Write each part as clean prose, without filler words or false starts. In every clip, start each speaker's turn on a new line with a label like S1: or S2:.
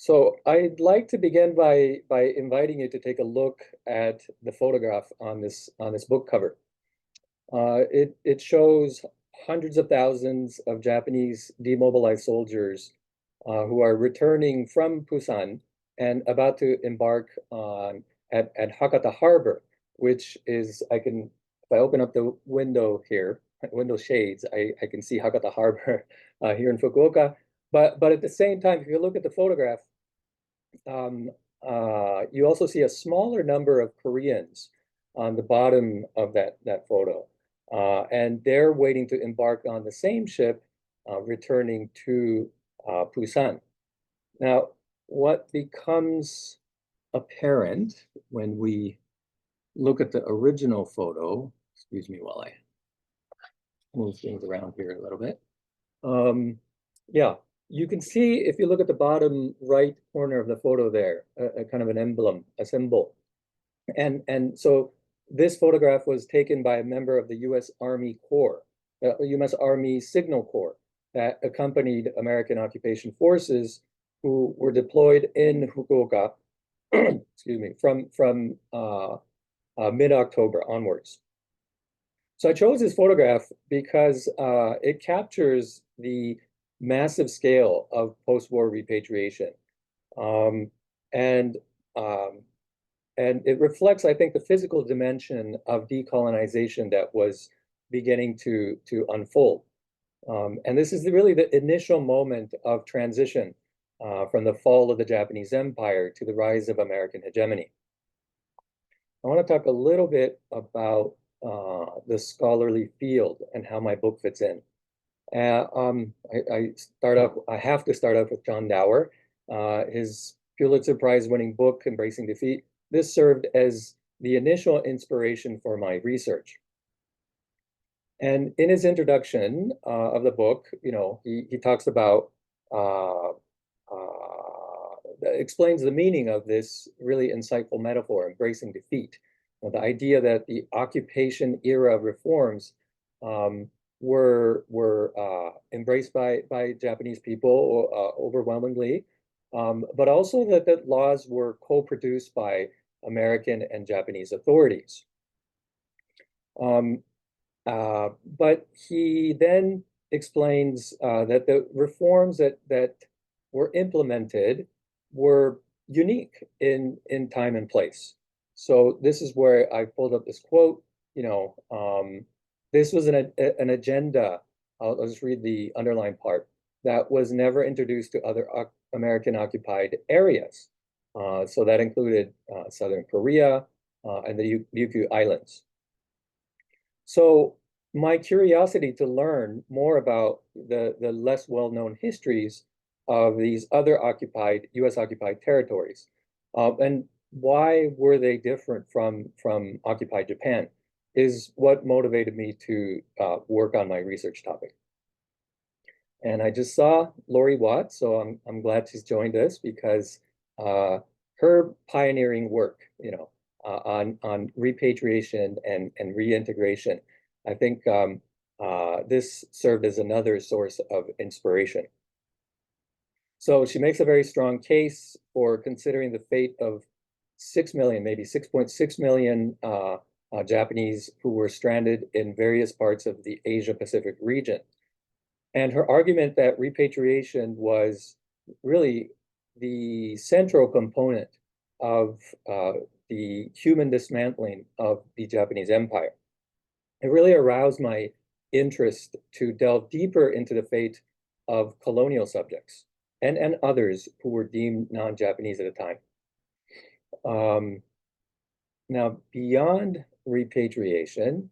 S1: So I'd like to begin by inviting you to take a look at the photograph on this book cover. It shows hundreds of thousands of Japanese demobilized soldiers who are returning from Busan and about to embark on at Hakata Harbor, which is if I open up the window here, window shades, I can see Hakata Harbor here in Fukuoka. But at the same time, if you look at the photograph, um, you also see a smaller number of Koreans on the bottom of that photo. And they're waiting to embark on the same ship, returning to Busan. Now, what becomes apparent when we look at the original photo, excuse me while I move things around here a little bit. Yeah, you can see if you look at the bottom right corner of the photo there, a kind of an emblem, a symbol. And so this photograph was taken by a member of the U.S. Army Corps, U.S. Army Signal Corps, that accompanied American occupation forces who were deployed in Fukuoka, excuse me, from mid-October onwards. So I chose this photograph because it captures the massive scale of post-war repatriation. Um, and, um, and it reflects, I think, the physical dimension of decolonization that was beginning to unfold. And this is really the initial moment of transition from the fall of the Japanese Empire to the rise of American hegemony. I want to talk a little bit about the scholarly field and how my book fits in. I have to start off with John Dower. His Pulitzer Prize winning book, Embracing Defeat. This served as the initial inspiration for my research. And in his introduction of the book, he talks about, explains the meaning of this really insightful metaphor, embracing defeat. The idea that the occupation era reforms were embraced by Japanese people overwhelmingly, but also that laws were co-produced by American and Japanese authorities. But he then explains that the reforms that were implemented were unique in time and place. So this is where I pulled up this quote. This was an agenda. I'll just read the underlined part that was never introduced to other American occupied areas. So that included Southern Korea and the Ryukyu Islands. So my curiosity to learn more about the less well-known histories of these other U.S. occupied territories, and why were they different from occupied Japan, is what motivated me to work on my research topic. And I just saw Lori Watt, so I'm glad she's joined us because her pioneering work, on repatriation and reintegration, I think this served as another source of inspiration. So she makes a very strong case for considering the fate of 6 million, maybe 6.6 million Japanese who were stranded in various parts of the Asia-Pacific region. And her argument that repatriation was really the central component of the human dismantling of the Japanese Empire. It really aroused my interest to delve deeper into the fate of colonial subjects and others who were deemed non-Japanese at the time. Now, beyond repatriation,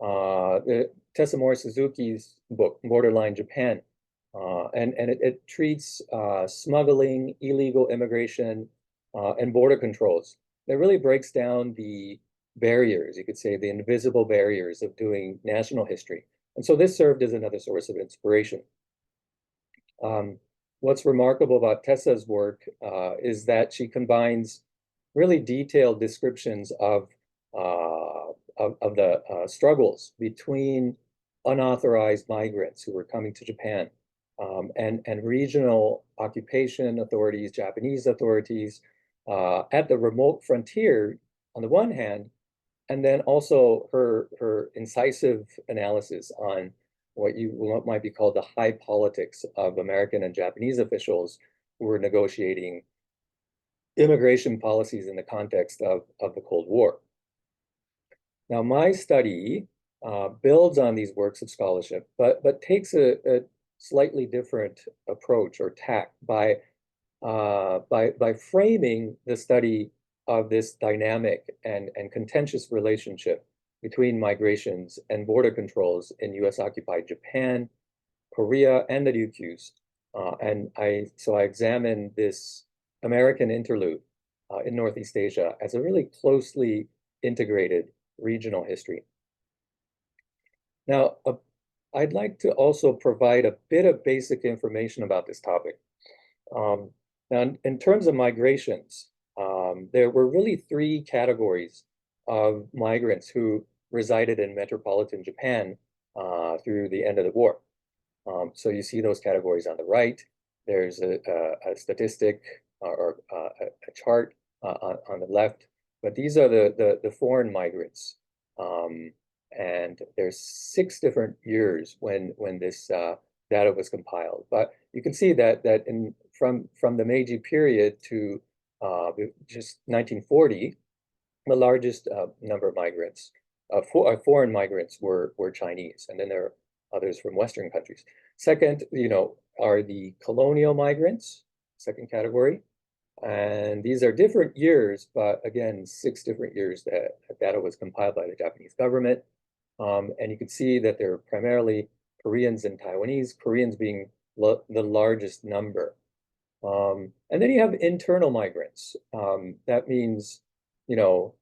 S1: Tesamori Suzuki's book, Borderline Japan, and it treats smuggling, illegal immigration, and border controls. It really breaks down the barriers, you could say, the invisible barriers of doing national history. And so this served as another source of inspiration. What's remarkable about Tessa's work is that she combines really detailed descriptions of the struggles between unauthorized migrants who were coming to Japan and regional occupation authorities, Japanese authorities, at the remote frontier on the one hand, and then also her incisive analysis on what might be called the high politics of American and Japanese officials who were negotiating immigration policies in the context of the Cold War. Now, my study builds on these works of scholarship, but takes a slightly different approach or tack by framing the study of this dynamic and contentious relationship between migrations and border controls in US-occupied Japan, Korea, and the Ryukyus. So I examine this American interlude in Northeast Asia as a really closely integrated regional history. Now, I'd like to also provide a bit of basic information about this topic. Now, in terms of migrations, there were really three categories of migrants who resided in metropolitan Japan through the end of the war. So you see those categories on the right. There's a statistic or a chart on the left, but these are the foreign migrants. And there's 6 different years when this data was compiled. But you can see that from the Meiji period to just 1940, the largest number of migrants, foreign migrants were Chinese, and then there are others from Western countries. Second, are the colonial migrants, second category. And these are different years, but again, 6 different years that data was compiled by the Japanese government. And you can see that they're primarily Koreans and Taiwanese, Koreans being the largest number. And then you have internal migrants. That means,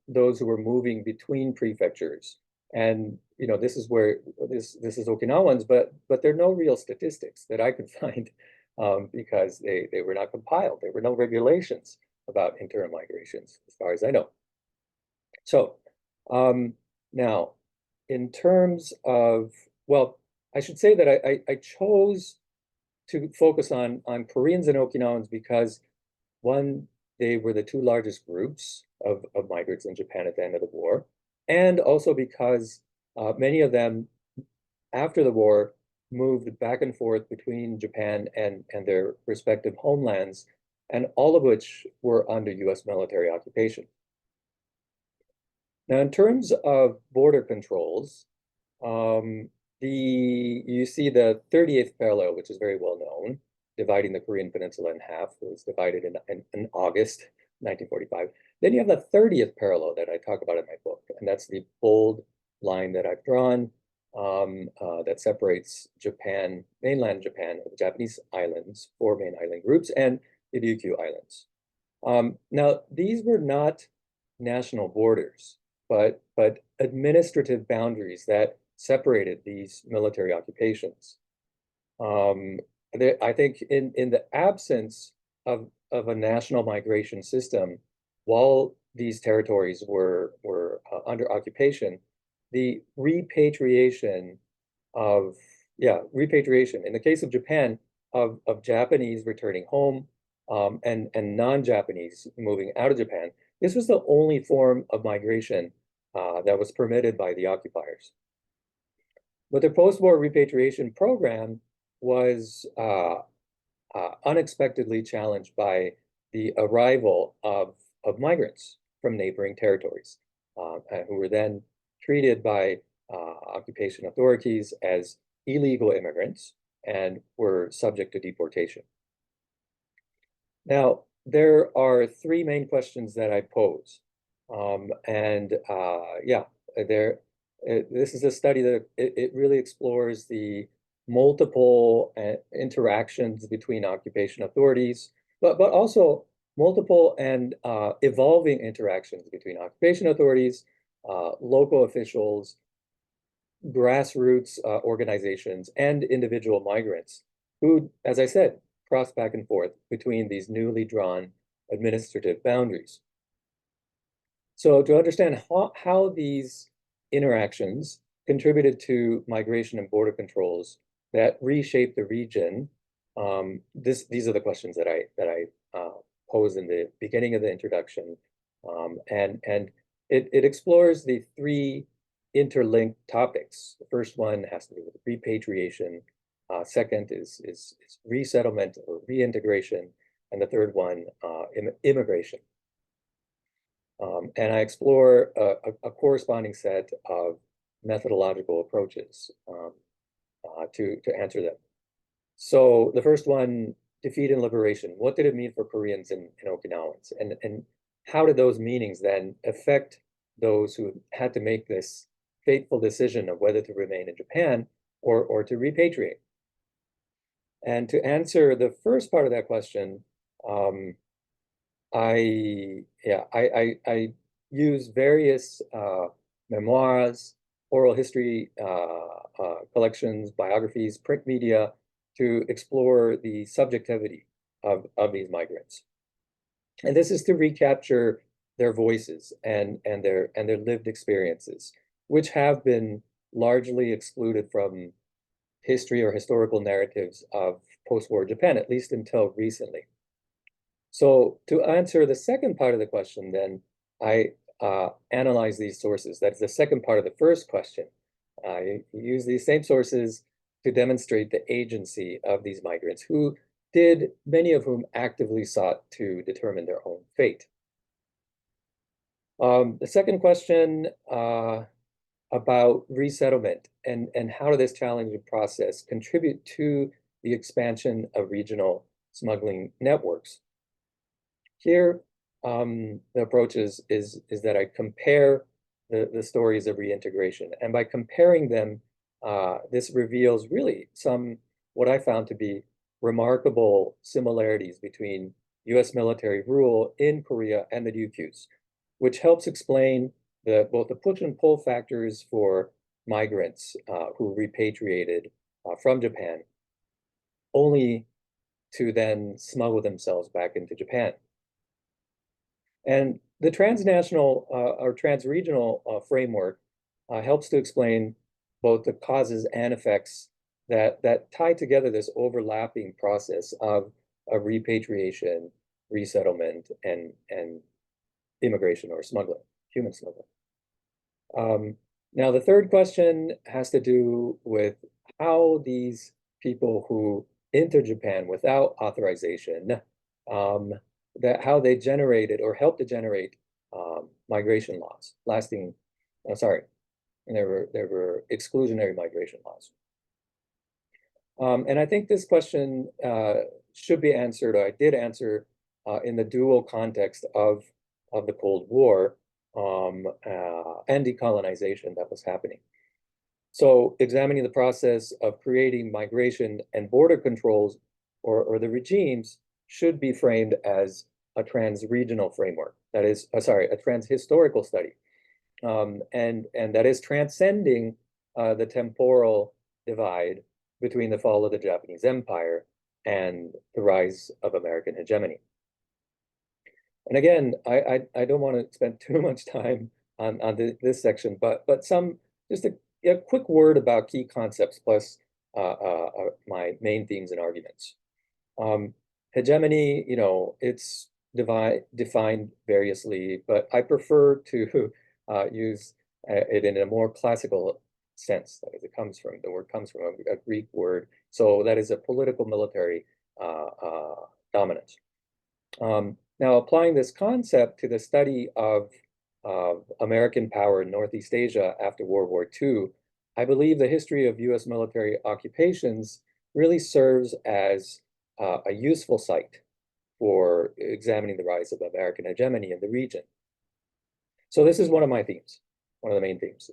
S1: those who were moving between prefectures. And, this is where this is Okinawans, but there are no real statistics that I could find because they were not compiled. There were no regulations about internal migrations, as far as I know. So now, in terms of, well, I should say that I chose to focus on Koreans and Okinawans because, one, they were the 2 largest groups of migrants in Japan at the end of the war, and also because many of them, after the war, moved back and forth between Japan and their respective homelands, and all of which were under US military occupation. Now, in terms of border controls, you see the 38th parallel, which is very well known, dividing the Korean Peninsula in half. It was divided in August 1945. Then you have the 30th parallel that I talk about in my book, and that's the bold line that I've drawn that separates Japan, mainland Japan, the Japanese islands, 4 main island groups, and the Ryukyu Islands. Now, these were not national borders, but administrative boundaries that separated these military occupations. I think in the absence of a national migration system, while these territories were under occupation, the repatriation in the case of Japan, of Japanese returning home and non-Japanese moving out of Japan, this was the only form of migration that was permitted by the occupiers. But the post-war repatriation program was unexpectedly challenged by the arrival of migrants from neighboring territories who were then treated by occupation authorities as illegal immigrants and were subject to deportation. Now, there are 3 main questions that I pose. This is a study that it really explores the multiple interactions between occupation authorities, but also multiple and evolving interactions between occupation authorities, local officials, grassroots organizations, and individual migrants who, as I said, cross back and forth between these newly drawn administrative boundaries. So to understand how these interactions contributed to migration and border controls that reshaped the region These are the questions that I posed in the beginning of the introduction, and it explores the three interlinked topics. The first one has to do with repatriation. Second is resettlement or reintegration, and the third one, immigration. And I explore a corresponding set of methodological approaches to answer them. So the first one, defeat and liberation. What did it mean for Koreans and Okinawans? And how did those meanings then affect those who had to make this fateful decision of whether to remain in Japan or to repatriate? And to answer the first part of that question, I use various memoirs, oral history collections, biographies, print media to explore the subjectivity of these migrants. And this is to recapture their voices and their lived experiences, which have been largely excluded from history or historical narratives of post-war Japan, at least until recently. So to answer the second part of the question, then, I analyze these sources. That's the second part of the first question. I use these same sources to demonstrate the agency of these migrants, who did, many of whom actively sought to determine their own fate. The second question about resettlement and how did this challenging process contribute to the expansion of regional smuggling networks? Here, the approach is that I compare the stories of reintegration, and by comparing them, this reveals really what I found to be remarkable similarities between U.S. military rule in Korea and the Ryukyus, which helps explain both the push and pull factors for migrants who repatriated from Japan, only to then smuggle themselves back into Japan. And the transnational or transregional framework helps to explain both the causes and effects that tie together this overlapping process of repatriation, resettlement, and immigration or smuggling, human smuggling. Now, the third question has to do with how these people who enter Japan without authorization, how they generated or helped to generate migration laws, there were exclusionary migration laws. And I think this question should be answered, or I did answer, in the dual context of the Cold War and decolonization that was happening. So examining the process of creating migration and border controls or the regimes should be framed as a trans-regional framework. That is, a trans-historical study. And that is transcending the temporal divide between the fall of the Japanese Empire and the rise of American hegemony. And again, I don't want to spend too much time on this section, but just a quick word about key concepts plus my main themes and arguments. Hegemony, it's defined variously, but I prefer to use it in a more classical sense. That is, the word comes from a Greek word. So that is a political military dominance. Now, applying this concept to the study of American power in Northeast Asia after World War II, I believe the history of US military occupations really serves as a useful site for examining the rise of American hegemony in the region. So this is one of my themes, one of the main themes.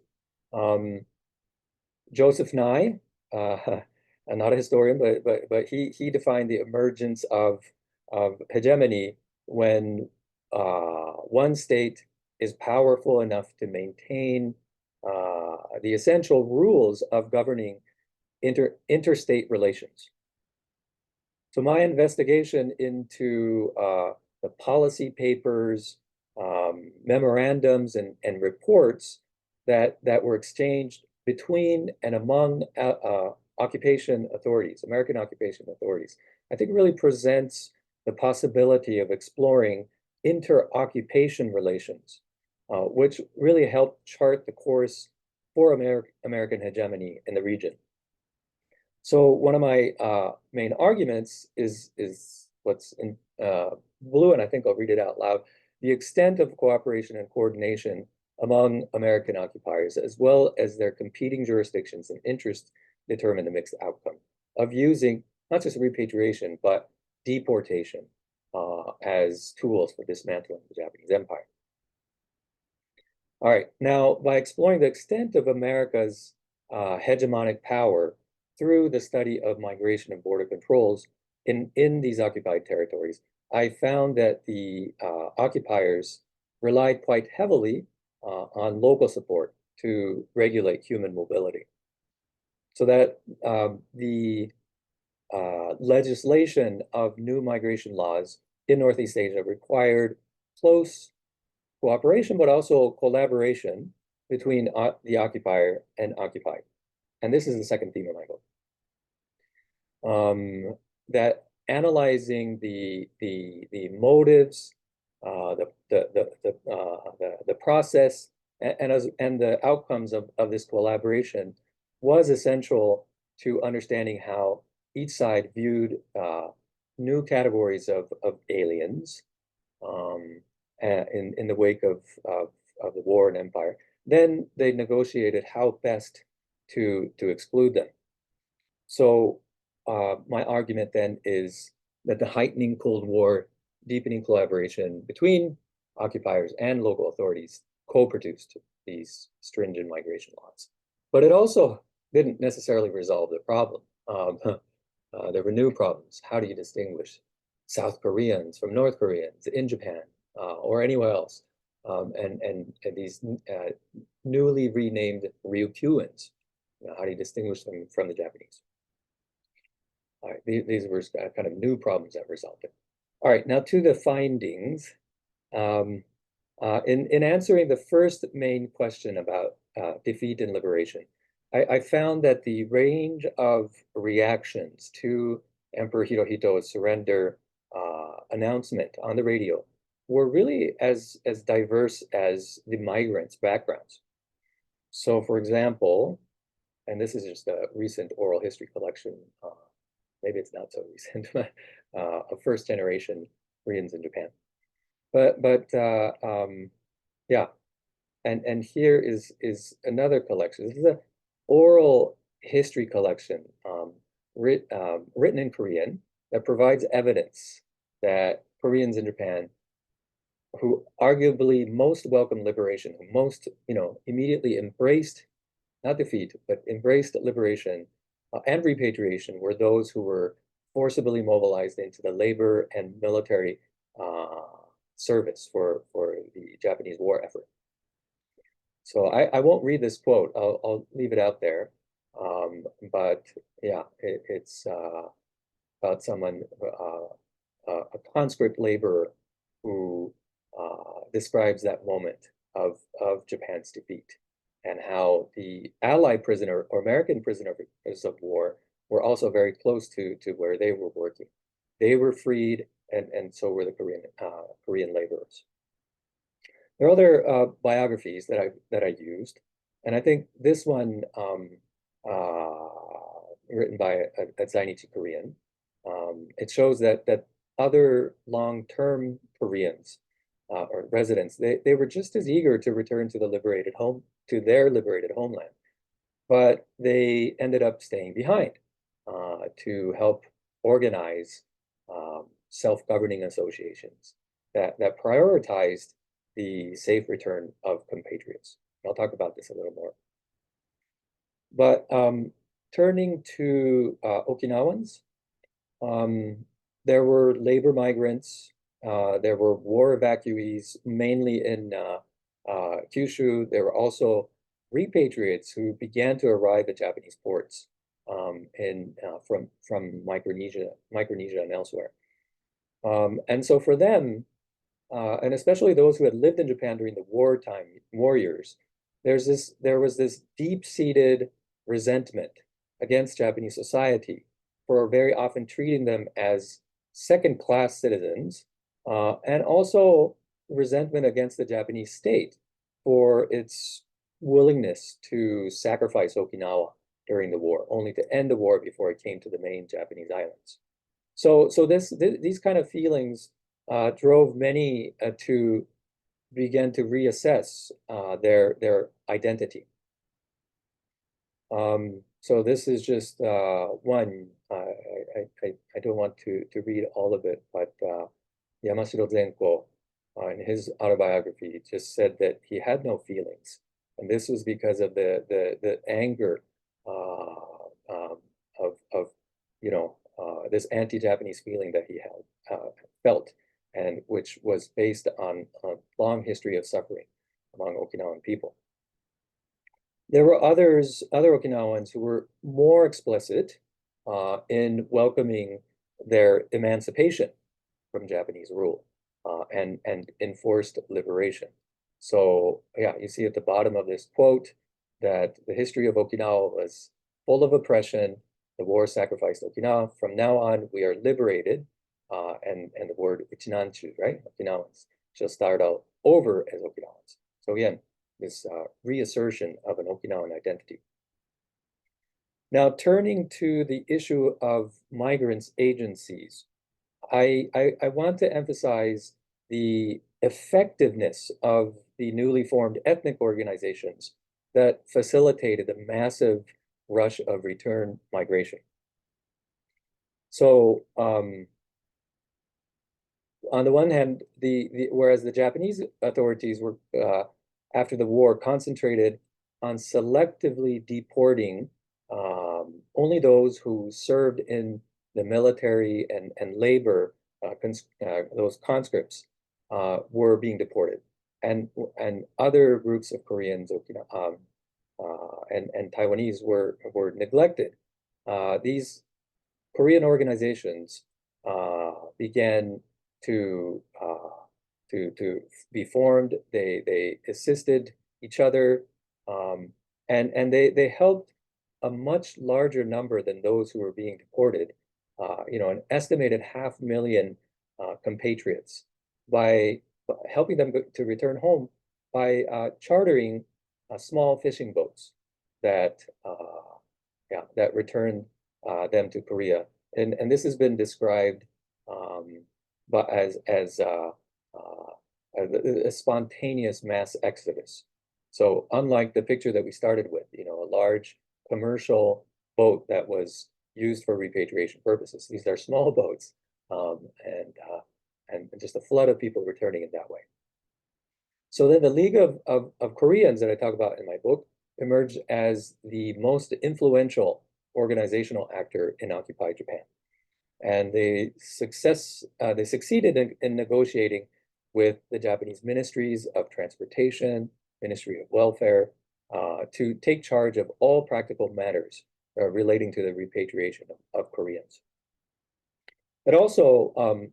S1: Joseph Nye, I'm not a historian, but he defined the emergence of hegemony when one state is powerful enough to maintain the essential rules of governing interstate relations. So my investigation into the policy papers, memorandums, and reports that were exchanged between and among occupation authorities, American occupation authorities, I think really presents the possibility of exploring inter-occupation relations, which really helped chart the course for American hegemony in the region. So one of my main arguments is what's in blue, and I think I'll read it out loud. The extent of cooperation and coordination among American occupiers, as well as their competing jurisdictions and interests, determine the mixed outcome of using not just repatriation, but deportation as tools for dismantling the Japanese empire. All right, now by exploring the extent of America's hegemonic power through the study of migration and border controls in these occupied territories, I found that the occupiers relied quite heavily on local support to regulate human mobility. So that the legislation of new migration laws in Northeast Asia required close cooperation, but also collaboration between the occupier and occupied. And this is the second theme of my book. That analyzing the motives, the process, and the outcomes of this collaboration was essential to understanding how each side viewed new categories of aliens in the wake of the war and empire. Then they negotiated how best to exclude them. So my argument then is that the heightening Cold War, deepening collaboration between occupiers and local authorities co-produced these stringent migration laws. But it also didn't necessarily resolve the problem. There were new problems. How do you distinguish South Koreans from North Koreans in Japan or anywhere else? And these newly renamed Ryukyuans, how do you distinguish them from the Japanese? All right, these were kind of new problems that resulted. All right, now to the findings. In answering the first main question about defeat and liberation, I found that the range of reactions to Emperor Hirohito's surrender announcement on the radio were really as diverse as the migrants' backgrounds. So, for example, and this is just a recent oral history collection, maybe it's not so recent, of first-generation Koreans in Japan. But yeah, and here is another collection. This is an oral history collection written in Korean that provides evidence that Koreans in Japan, who arguably most welcomed liberation, who most immediately embraced not defeat but embraced liberation and repatriation, were those who were forcibly mobilized into the labor and military service for the Japanese war effort. So I won't read this quote. I'll leave it out there. But yeah, it's about someone, a conscript laborer who describes that moment of Japan's defeat and how the Allied prisoner or American prisoners of war were also very close to where they were working. They were freed, and so were the Korean laborers. There are other biographies that I used, and I think this one, written by a Zainichi Korean, it shows that other long-term Koreans or residents, they were just as eager to return to their liberated homeland, but they ended up staying behind to help organize self-governing associations that prioritized the safe return of compatriots. I'll talk about this a little more. But turning to Okinawans, there were labor migrants, there were war evacuees, mainly in Kyushu. There were also repatriates who began to arrive at Japanese ports from Micronesia and elsewhere. And so for them, and especially those who had lived in Japan during the war years, there was this deep-seated resentment against Japanese society for very often treating them as second-class citizens, and also resentment against the Japanese state for its willingness to sacrifice Okinawa during the war, only to end the war before it came to the main Japanese islands. So these kind of feelings drove many to begin to reassess their identity. So this is just one. I don't want to read all of it, but Yamashiro Zenko, in his autobiography, just said that he had no feelings, and this was because of the anger of this anti-Japanese feeling that he had felt, and which was based on a long history of suffering among Okinawan people. There were other Okinawans who were more explicit in welcoming their emancipation from Japanese rule and enforced liberation. So yeah, you see at the bottom of this quote that the history of Okinawa was full of oppression. The war sacrificed Okinawa. From now on, we are liberated. And the word Uchinanchu, right? Okinawans, shall start out over as Okinawans. So again, this reassertion of an Okinawan identity. Now, turning to the issue of migrants' agencies, I want to emphasize the effectiveness of the newly formed ethnic organizations that facilitated the massive rush of return migration. So on the one hand, whereas the Japanese authorities were, after the war, concentrated on selectively deporting only those who served in the military and labor, those conscripts were being deported, and other groups of Koreans, and Taiwanese were neglected. These Korean organizations began to be formed. They assisted each other, and they helped a much larger number than those who were being deported. An estimated 500,000 compatriots, by helping them to return home by chartering small fishing boats that returned them to Korea. And this has been described but as a spontaneous mass exodus. So unlike the picture that we started with, a large commercial boat that was used for repatriation purposes, these are small boats, and just a flood of people returning in that way. So then the League of Koreans that I talk about in my book emerged as the most influential organizational actor in occupied Japan. And they succeeded in negotiating with the Japanese ministries of transportation, Ministry of Welfare, to take charge of all practical matters relating to the repatriation of Koreans. It also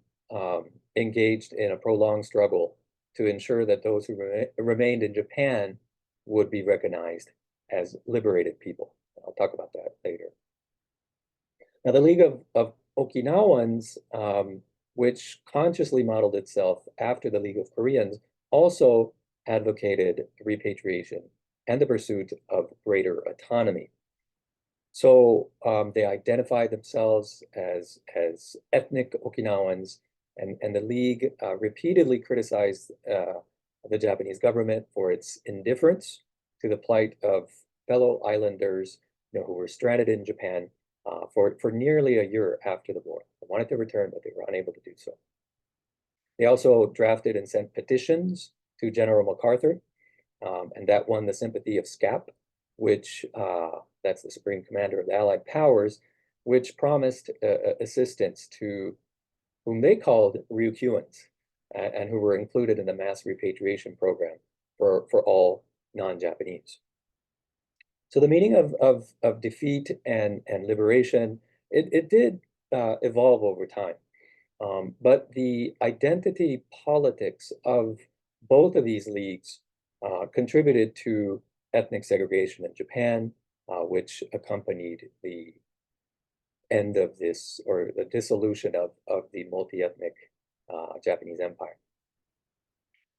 S1: engaged in a prolonged struggle to ensure that those who remained in Japan would be recognized as liberated people. I'll talk about that later. Now, the League of Okinawans, which consciously modeled itself after the League of Koreans, also advocated repatriation and the pursuit of greater autonomy. So they identified themselves as ethnic Okinawans, and the League repeatedly criticized the Japanese government for its indifference to the plight of fellow islanders, who were stranded in Japan for nearly a year after the war. They wanted to return, but they were unable to do so. They also drafted and sent petitions to General MacArthur, and that won the sympathy of SCAP, which that's the Supreme Commander of the Allied Powers, which promised assistance to whom they called Ryukyuans, and who were included in the mass repatriation program for all non-Japanese. So the meaning of defeat and liberation, it did evolve over time. But the identity politics of both of these leagues contributed to ethnic segregation in Japan, which accompanied the end of this, or the dissolution of the multi-ethnic Japanese empire.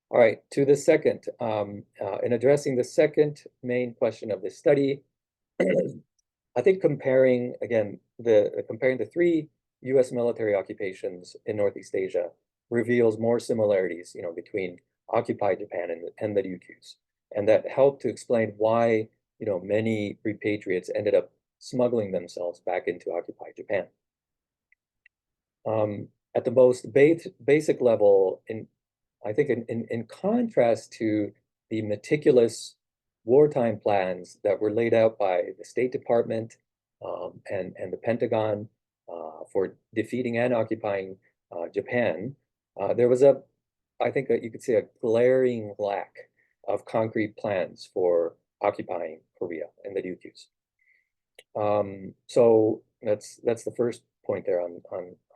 S1: All right, to the second, in addressing the second main question of this study, I think comparing, again, comparing the three US military occupations in Northeast Asia reveals more similarities, between occupied Japan and the Ryukyus. And that helped to explain why, many repatriates ended up smuggling themselves back into occupied Japan. At the most basic level, I think in contrast to the meticulous wartime plans that were laid out by the State Department and the Pentagon for defeating and occupying Japan, there was I think you could say, a glaring lack of concrete plans for occupying Korea and the Ryukyus. So that's the first point there on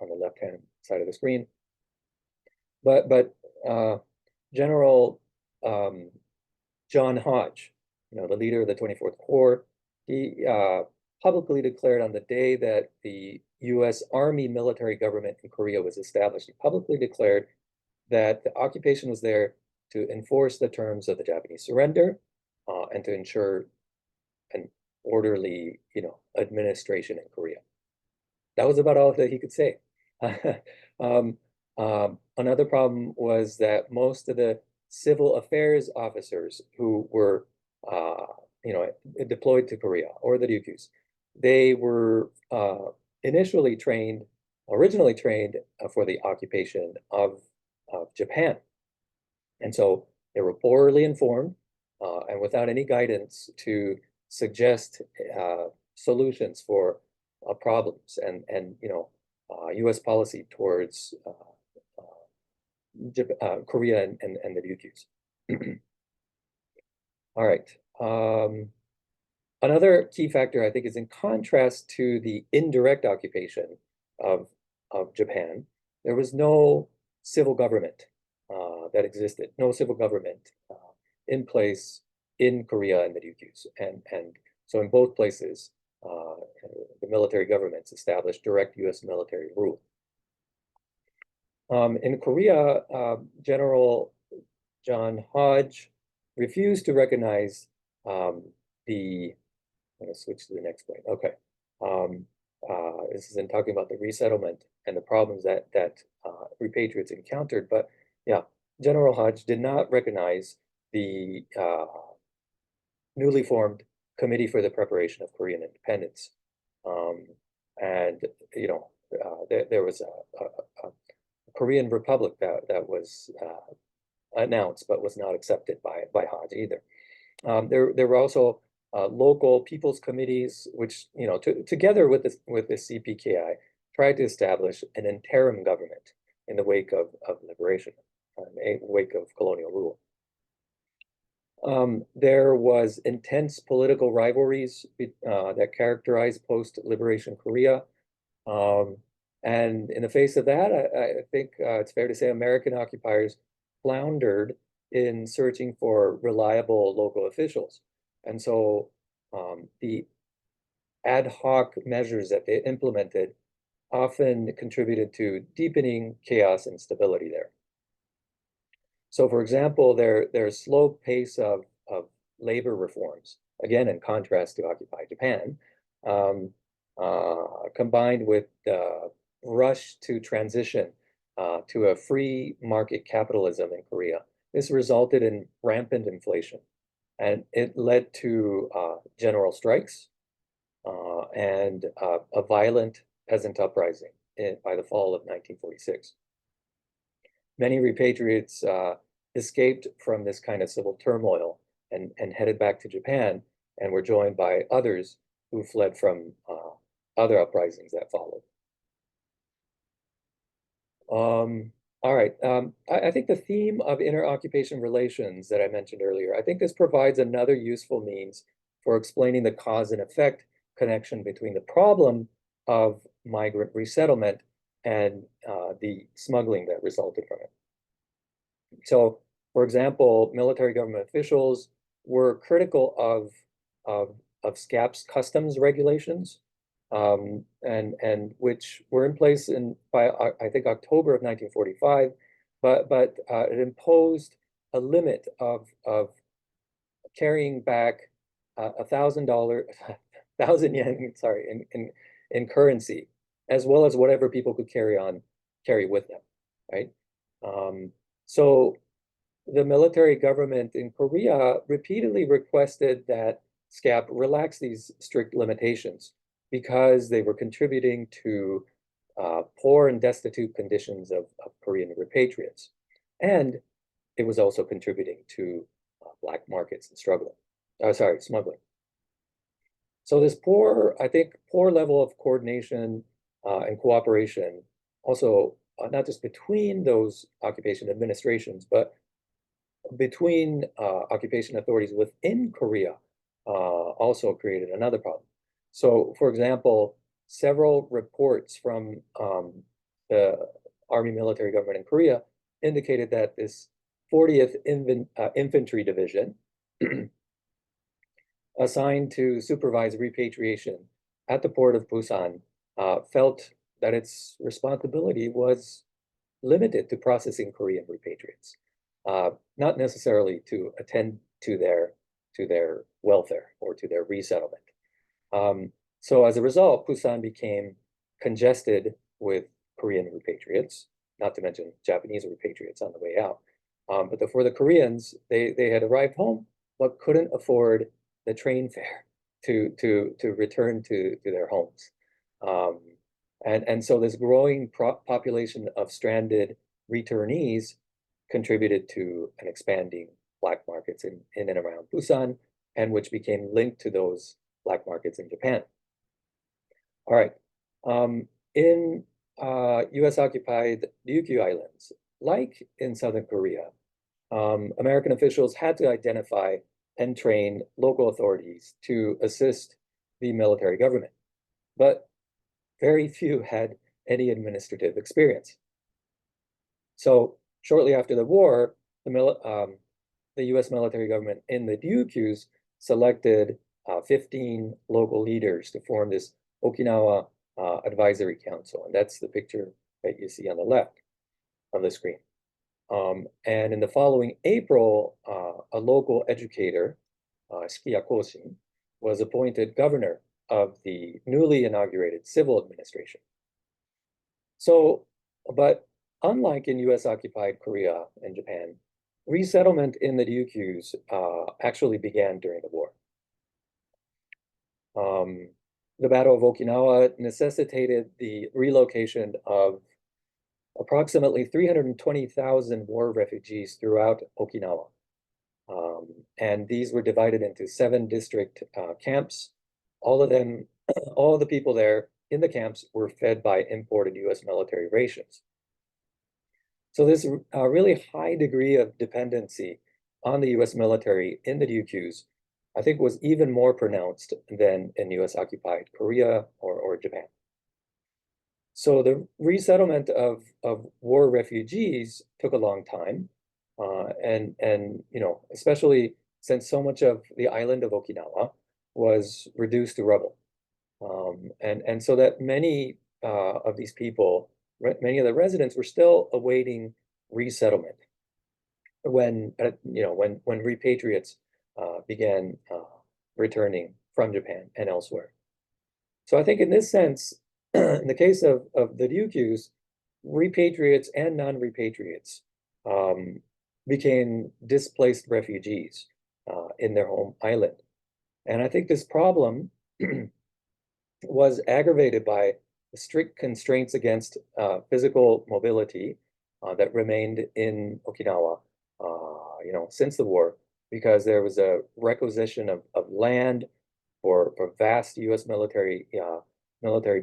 S1: the left-hand side of the screen. But General John Hodge, the leader of the 24th Corps, he publicly declared on the day that the US Army military government in Korea was established, he publicly declared that the occupation was there to enforce the terms of the Japanese surrender and to ensure an orderly, administration in Korea. That was about all that he could say. Another problem was that most of the civil affairs officers who were, deployed to Korea or the Ryukyus, they were originally trained for the occupation of Japan. And so they were poorly informed and without any guidance to suggest solutions for problems and US policy towards Korea and the Ryukyus. All right. Another key factor, I think, is in contrast to the indirect occupation of Japan, there was no civil government that existed, no civil government in place in Korea and the Ryukyus. And so in both places, the military governments established direct US military rule. In Korea, General John Hodge refused to recognize I'm going to switch to the next point. Okay. This is in talking about the resettlement and the problems that repatriates encountered. But yeah, General Hodge did not recognize the newly formed Committee for the Preparation of Korean Independence. And, there was a Korean Republic that was announced, but was not accepted by Hodge either. There were also local people's committees, which, together with the CPKI, tried to establish an interim government in the wake of liberation, in the wake of colonial rule. There was intense political rivalries that characterized post-liberation Korea. And in the face of that, I think it's fair to say American occupiers floundered in searching for reliable local officials. And so the ad hoc measures that they implemented often contributed to deepening chaos and instability there. So for example, their slow pace of labor reforms, again, in contrast to occupied Japan, combined with the rush to transition to a free market capitalism in Korea, this resulted in rampant inflation. And it led to general strikes and a violent peasant uprising by the fall of 1946. Many repatriates escaped from this kind of civil turmoil and headed back to Japan, and were joined by others who fled from other uprisings that followed. All right, I think the theme of inter-occupation relations that I mentioned earlier, I think this provides another useful means for explaining the cause and effect connection between the problem of migrant resettlement and the smuggling that resulted from it. So, for example, military government officials were critical of of SCAP's customs regulations, and which were in place by I think October of 1945, but it imposed a limit of carrying back $1,000, 1,000 yen, sorry, in currency, as well as whatever people could carry with them, right? So the military government in Korea repeatedly requested that SCAP relax these strict limitations because they were contributing to poor and destitute conditions of Korean repatriates. And it was also contributing to black markets and smuggling. So this poor level of coordination and cooperation also not just between those occupation administrations, but between occupation authorities within Korea also created another problem. So, for example, several reports from the Army military government in Korea indicated that this 40th Infantry Division, assigned to supervise repatriation at the port of Busan, felt that its responsibility was limited to processing Korean repatriates, not necessarily to attend to their welfare or to their resettlement. So as a result, Busan became congested with Korean repatriates, not to mention Japanese repatriates on the way out. But for the Koreans, they had arrived home, but couldn't afford the train fare to return to their homes. And so this growing population of stranded returnees contributed to an expanding black markets in and around Busan, and which became linked to those black markets in Japan. All right. In US-occupied Ryukyu Islands, like in Southern Korea, American officials had to identify and train local authorities to assist the military government, but very few had any administrative experience. So shortly after the war, the US military government in the Ryukyus selected 15 local leaders to form this Okinawa Advisory Council, and that's the picture that you see on the left of the screen. And in the following April, a local educator, Shikiya Koshin, was appointed governor of the newly inaugurated civil administration. So, but unlike in US-occupied Korea and Japan, resettlement in the Ryukyus actually began during the war. The Battle of Okinawa necessitated the relocation of approximately 320,000 war refugees throughout Okinawa. And these were divided into 7 district camps. All of the people there in the camps were fed by imported US military rations. So this really high degree of dependency on the US military in the Ryukyus, I think, was even more pronounced than in US-occupied Korea or Japan. So the resettlement of war refugees took a long time, and especially since so much of the island of Okinawa was reduced to rubble, and so that many of these people, many of the residents, were still awaiting resettlement when repatriates began returning from Japan and elsewhere. So I think in this sense, in the case of the Ryukyus, repatriates and non-repatriates became displaced refugees in their home island. And I think this problem was aggravated by strict constraints against physical mobility that remained in Okinawa, since the war, because there was a requisition of land for vast US military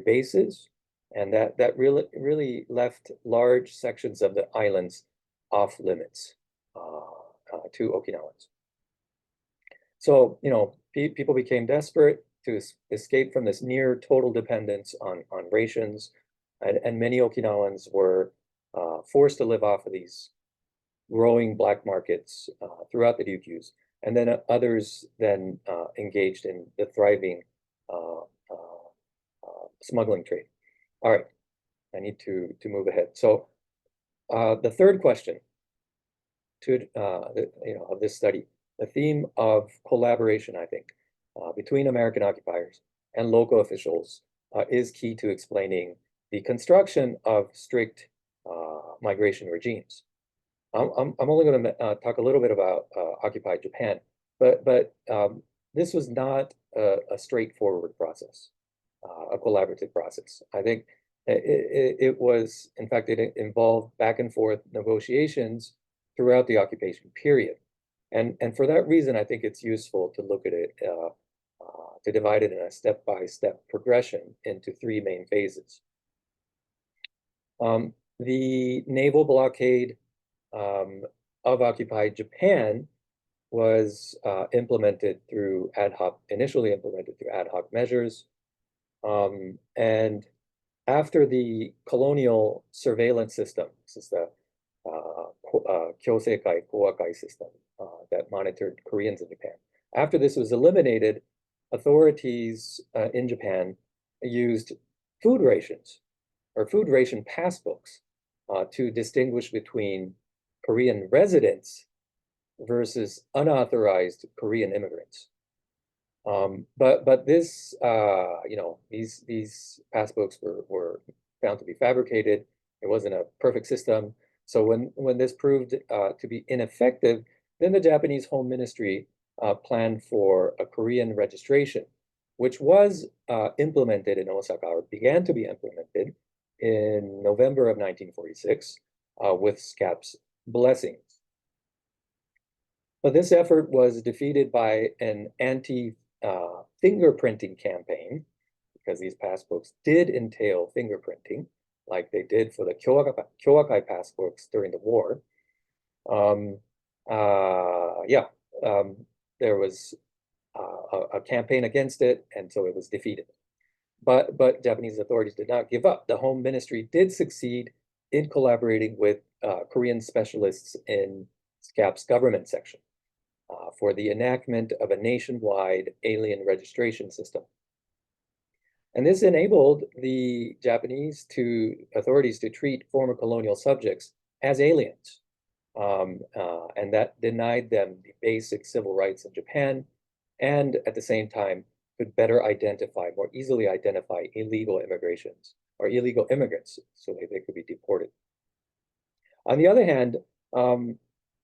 S1: bases, and that really left large sections of the islands off limits to Okinawans. So, people became desperate to escape from this near total dependence on rations, and many Okinawans were forced to live off of these growing black markets throughout the Ryukyus, and then others then engaged in the thriving smuggling trade. All right, I need to move ahead. So the third question of this study, the theme of collaboration, I think, between American occupiers and local officials is key to explaining the construction of strict migration regimes. I'm only going to talk a little bit about occupied Japan, but this was not a straightforward process, a collaborative process. I think it was, in fact, it involved back and forth negotiations throughout the occupation period. And for that reason, I think it's useful to look at it, to divide it in a step-by-step progression into three main phases. The naval blockade of occupied Japan was initially implemented through ad hoc measures. And after the colonial surveillance system, this is the Kyoseikai Kowakai system that monitored Koreans in Japan. After this was eliminated, authorities in Japan used food rations or food ration passbooks to distinguish between Korean residents versus unauthorized Korean immigrants. But this, these passbooks were found to be fabricated. It wasn't a perfect system. So when this proved to be ineffective, then the Japanese Home Ministry planned for a Korean registration, which was implemented in Osaka, or began to be implemented in November of 1946 with SCAP's blessings. But this effort was defeated by an anti-fingerprinting campaign, because these passbooks did entail fingerprinting, like they did for the Kyowakai passbooks during the war. There was a campaign against it, and so it was defeated. But Japanese authorities did not give up. The Home Ministry did succeed in collaborating with Korean specialists in SCAP's government section for the enactment of a nationwide alien registration system. And this enabled the Japanese authorities to treat former colonial subjects as aliens. And that denied them the basic civil rights of Japan, and at the same time could more easily identify illegal immigrations or illegal immigrants so that they could be deported. On the other hand,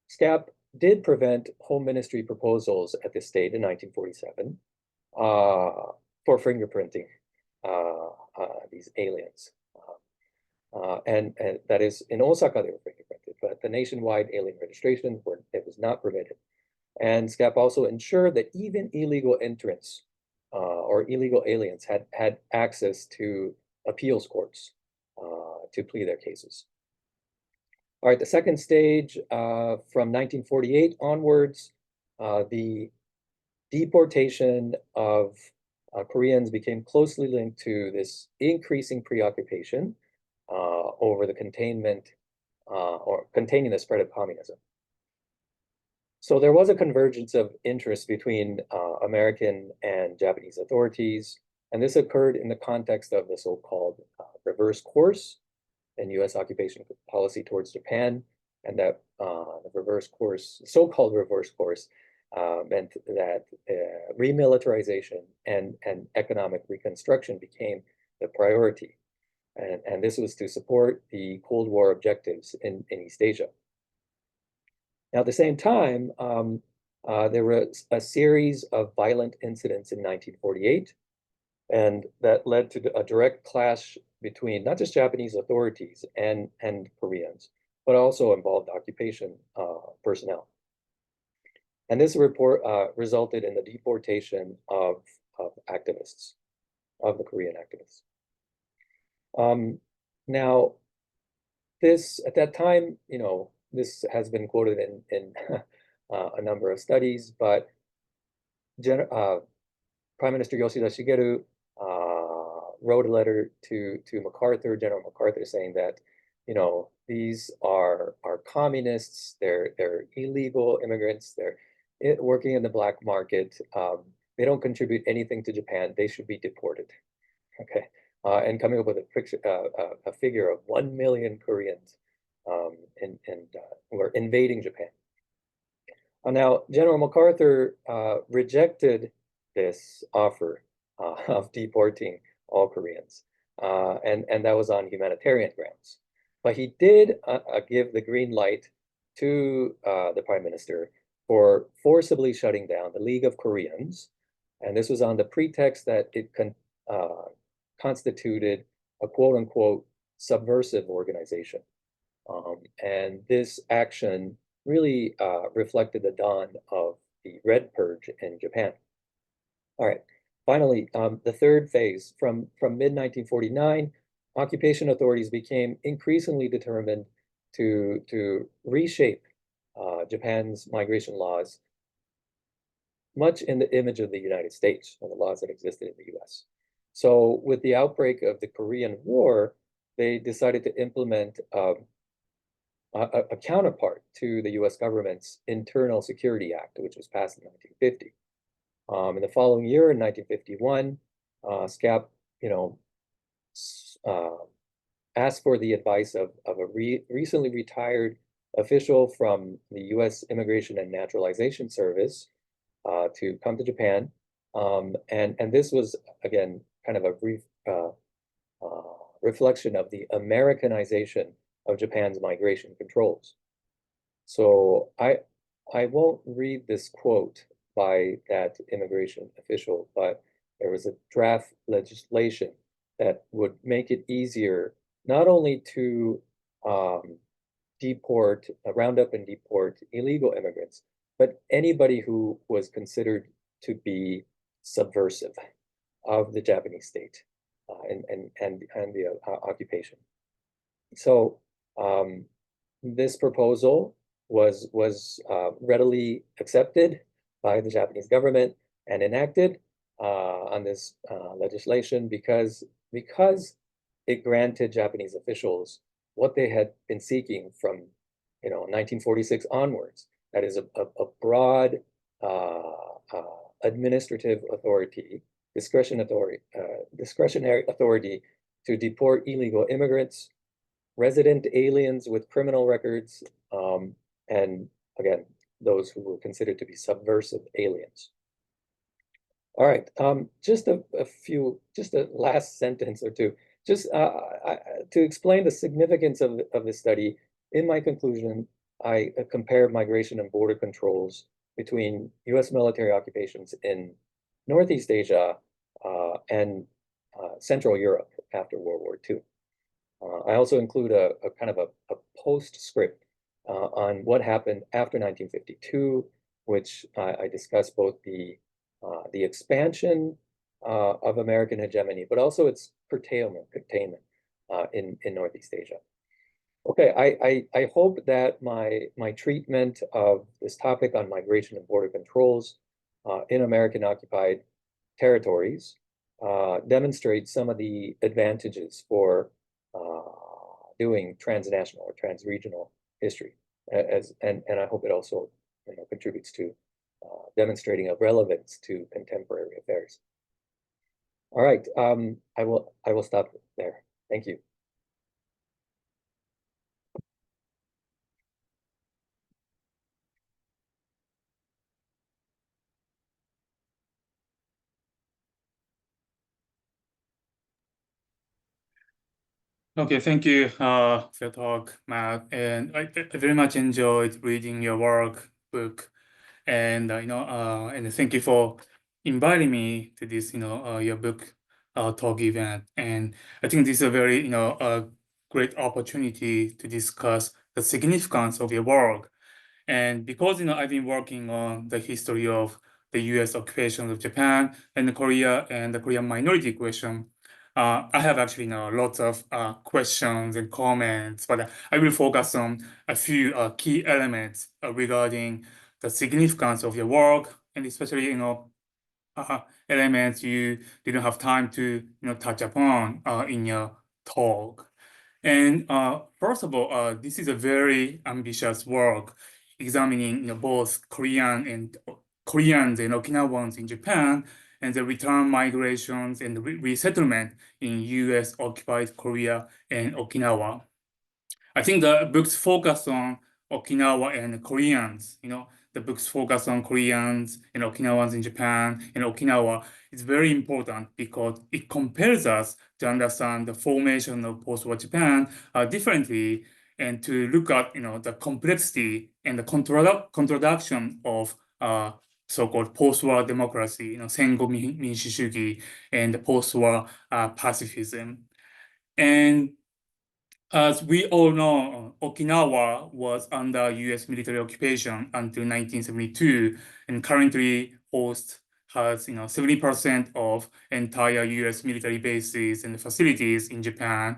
S1: SCAP did prevent Home Ministry proposals at this stage in 1947 for fingerprinting these aliens. And that is, in Osaka, they were fingerprinted, but the nationwide alien registration, it was not permitted. And SCAP also ensured that even illegal entrants or illegal aliens had access to appeals courts to plead their cases. All right, the second stage, from 1948 onwards, the deportation of Koreans became closely linked to this increasing preoccupation over the containment or containing the spread of communism. So there was a convergence of interest between American and Japanese authorities, and this occurred in the context of the so-called reverse course in U.S. occupation policy towards Japan, and that the so-called reverse course, meant that remilitarization and economic reconstruction became the priority. And this was to support the Cold War objectives in East Asia. Now, at the same time, there was a series of violent incidents in 1948, and that led to a direct clash between not just Japanese authorities and Koreans, but also involved occupation personnel. And this report resulted in the deportation of activists, of the Korean activists. Now, this, at that time, this has been quoted in a number of studies, but Prime Minister Yoshida Shigeru wrote a letter to MacArthur, General MacArthur, saying that, these are communists, they're illegal immigrants, working in the black market. They don't contribute anything to Japan. They should be deported. Okay, and coming up with a figure of 1 million Koreans who are invading Japan. Now, General MacArthur rejected this offer of deporting all Koreans, and that was on humanitarian grounds. But he did give the green light to the Prime Minister for forcibly shutting down the League of Koreans, and this was on the pretext that it constituted a quote-unquote subversive organization. And this action really reflected the dawn of the Red Purge in Japan. All right, finally, the third phase, from mid-1949, occupation authorities became increasingly determined to reshape Japan's migration laws, much in the image of the United States and the laws that existed in the US. So with the outbreak of the Korean War, they decided to implement a counterpart to the US government's Internal Security Act, which was passed in 1950. In the following year, in 1951, SCAP, asked for the advice of a recently retired official from the US Immigration and Naturalization Service to come to Japan. And this was, again, kind of a brief reflection of the Americanization of Japan's migration controls. So I won't read this quote by that immigration official, but there was a draft legislation that would make it easier not only to round up and deport illegal immigrants, but anybody who was considered to be subversive of the Japanese state and the occupation. So this proposal was readily accepted by the Japanese government and enacted on this legislation because it granted Japanese officials what they had been seeking from 1946 onwards. That is a broad administrative authority, discretionary authority to deport illegal immigrants, resident aliens with criminal records, and again, those who were considered to be subversive aliens. All right, just a last sentence or two, just to explain the significance of this study. In my conclusion, I compared migration and border controls between US military occupations in Northeast Asia and Central Europe after World War II. I also include a kind of a postscript on what happened after 1952, which I discuss both the expansion of American hegemony, but also its containment in Northeast Asia. Okay, I hope that my treatment of this topic on migration and border controls in American occupied territories demonstrates some of the advantages for doing transnational or transregional history, and I hope it also contributes to demonstrating a relevance to contemporary affairs. All right, I will stop there. Thank you.
S2: Okay, thank you for your talk, Matt. And I very much enjoyed reading your book, and and thank you for inviting me to this your book talk event. And I think this is a very a great opportunity to discuss the significance of your work. And because I've been working on the history of the U.S. occupation of Japan and Korea and the Korean minority question, I have actually lots of questions and comments, but I will focus on a few key elements regarding the significance of your work, and especially elements you didn't have time to touch upon in your talk. And first of all, this is a very ambitious work. examining both Koreans and Okinawans in Japan, and the return migrations and resettlement in U.S. occupied Korea and Okinawa. I think the books focus on Okinawa and Koreans. The books focus on Koreans and Okinawans in Japan and Okinawa. It's very important because it compels us to understand the formation of post-war Japan differently, and to look at the complexity and the contradiction of so-called post-war democracy, Sengo Minshishugi, and the post-war pacifism. And as we all know, Okinawa was under U.S. military occupation until 1972, and currently has 70% of entire U.S. military bases and facilities in Japan.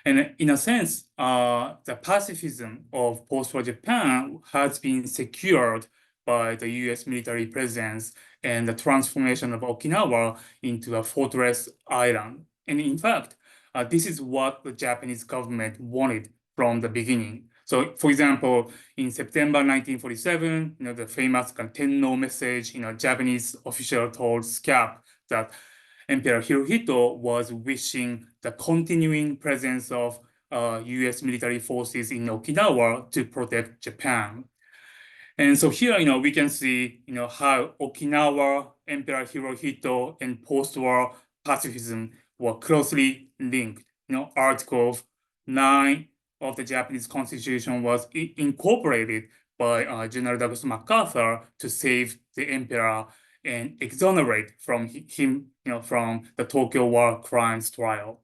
S2: And in a sense, the pacifism of post-war Japan has been secured by the U.S. military presence and the transformation of Okinawa into a fortress island. And in fact, this is what the Japanese government wanted from the beginning. So, for example, in September 1947, the famous Tenno message, Japanese official told SCAP that Emperor Hirohito was wishing the continuing presence of U.S. military forces in Okinawa to protect Japan. And so here, we can see, how Okinawa, Emperor Hirohito, and post-war pacifism were closely linked. Article 9 of the Japanese Constitution was incorporated by General Douglas MacArthur to save the emperor and exonerate from him, from the Tokyo War crimes trial.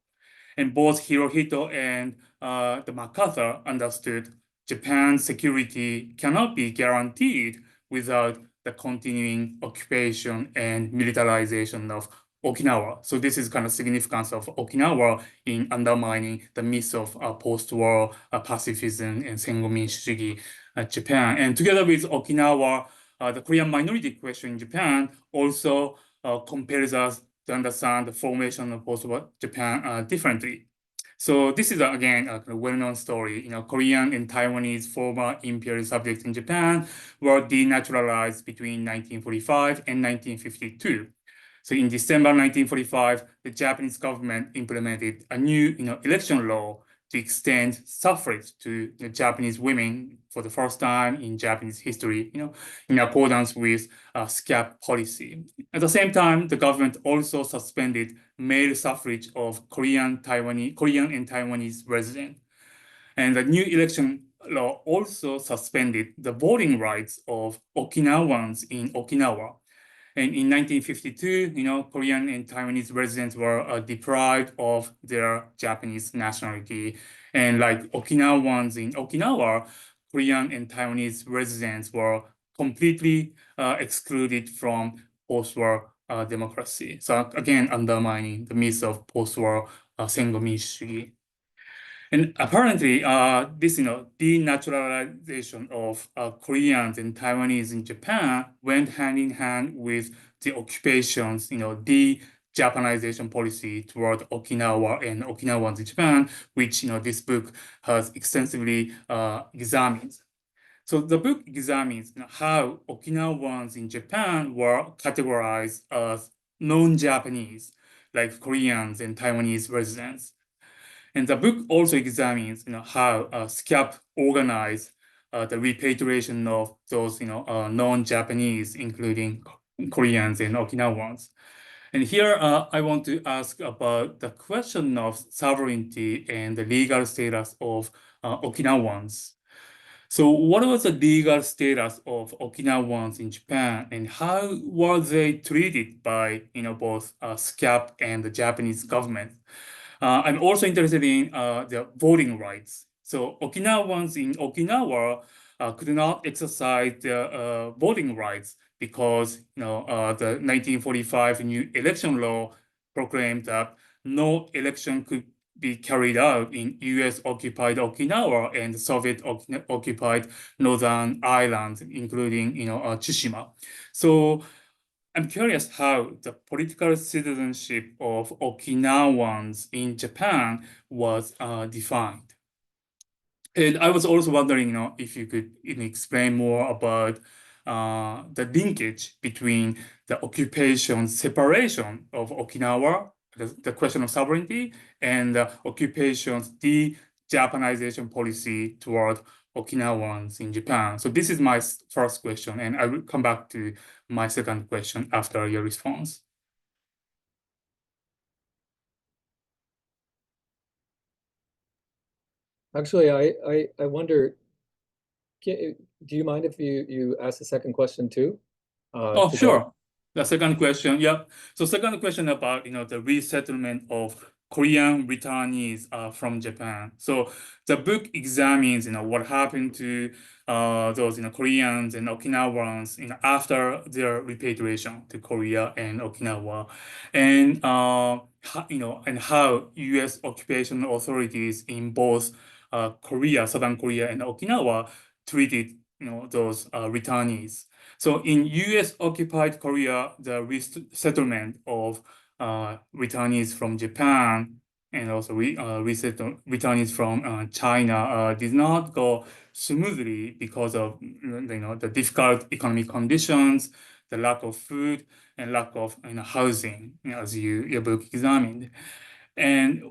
S2: And both Hirohito and the MacArthur understood Japan's security cannot be guaranteed without the continuing occupation and militarization of Okinawa. So this is kind of significance of Okinawa in undermining the myth of post-war pacifism and Sengo Minshishugi Japan. And together with Okinawa, the Korean minority question in Japan also compels us to understand the formation of post-war Japan differently. So this is, again, a well-known story. Korean and Taiwanese former imperial subjects in Japan were denaturalized between 1945 and 1952. So in December 1945, the Japanese government implemented a new election law to extend suffrage to Japanese women for the first time in Japanese history, in accordance with SCAP policy. At the same time, the government also suspended male suffrage of Korean and Taiwanese residents. And the new election law also suspended the voting rights of Okinawans in Okinawa. And in 1952, Korean and Taiwanese residents were deprived of their Japanese nationality. And like Okinawans in Okinawa, Korean and Taiwanese residents were completely excluded from post-war democracy. So again, undermining the myth of post-war Sengo Minshishugi. And apparently, this denaturalization of Koreans and Taiwanese in Japan went hand in hand with the occupation's de-Japanization policy toward Okinawa and Okinawans in Japan, which this book has extensively examined. So the book examines how Okinawans in Japan were categorized as non-Japanese, like Koreans and Taiwanese residents. And the book also examines, how SCAP organized the repatriation of those, non-Japanese, including Koreans and Okinawans. And here I want to ask about the question of sovereignty and the legal status of Okinawans. So what was the legal status of Okinawans in Japan, and how were they treated by, both SCAP and the Japanese government? I'm also interested in the voting rights. So Okinawans in Okinawa could not exercise their voting rights because the 1945 new election law proclaimed that no election could be carried out in US-occupied Okinawa and Soviet-occupied Northern Ireland, including Tsushima. So I'm curious how the political citizenship of Okinawans in Japan was defined. And I was also wondering, if you could explain more about the linkage between the occupation separation of Okinawa, the question of sovereignty, and the occupation's de-Japanization policy toward Okinawans in Japan. So this is my first question, and I will come back to my second question after your response.
S1: Actually, I wonder, do you mind if you ask the second question too?
S2: Oh,
S1: To go.
S2: sure. The second question, yeah. So second question about, the resettlement of Korean returnees from Japan. So the book examines, what happened to those, Koreans and Okinawans, after their repatriation to Korea and Okinawa, and and how U.S. occupation authorities in both Korea, Southern Korea, and Okinawa treated, those returnees. So in US occupied Korea, the resettlement of returnees from Japan and also returnees from China did not go smoothly because of the difficult economic conditions, the lack of food, and lack of housing, as your book examined. And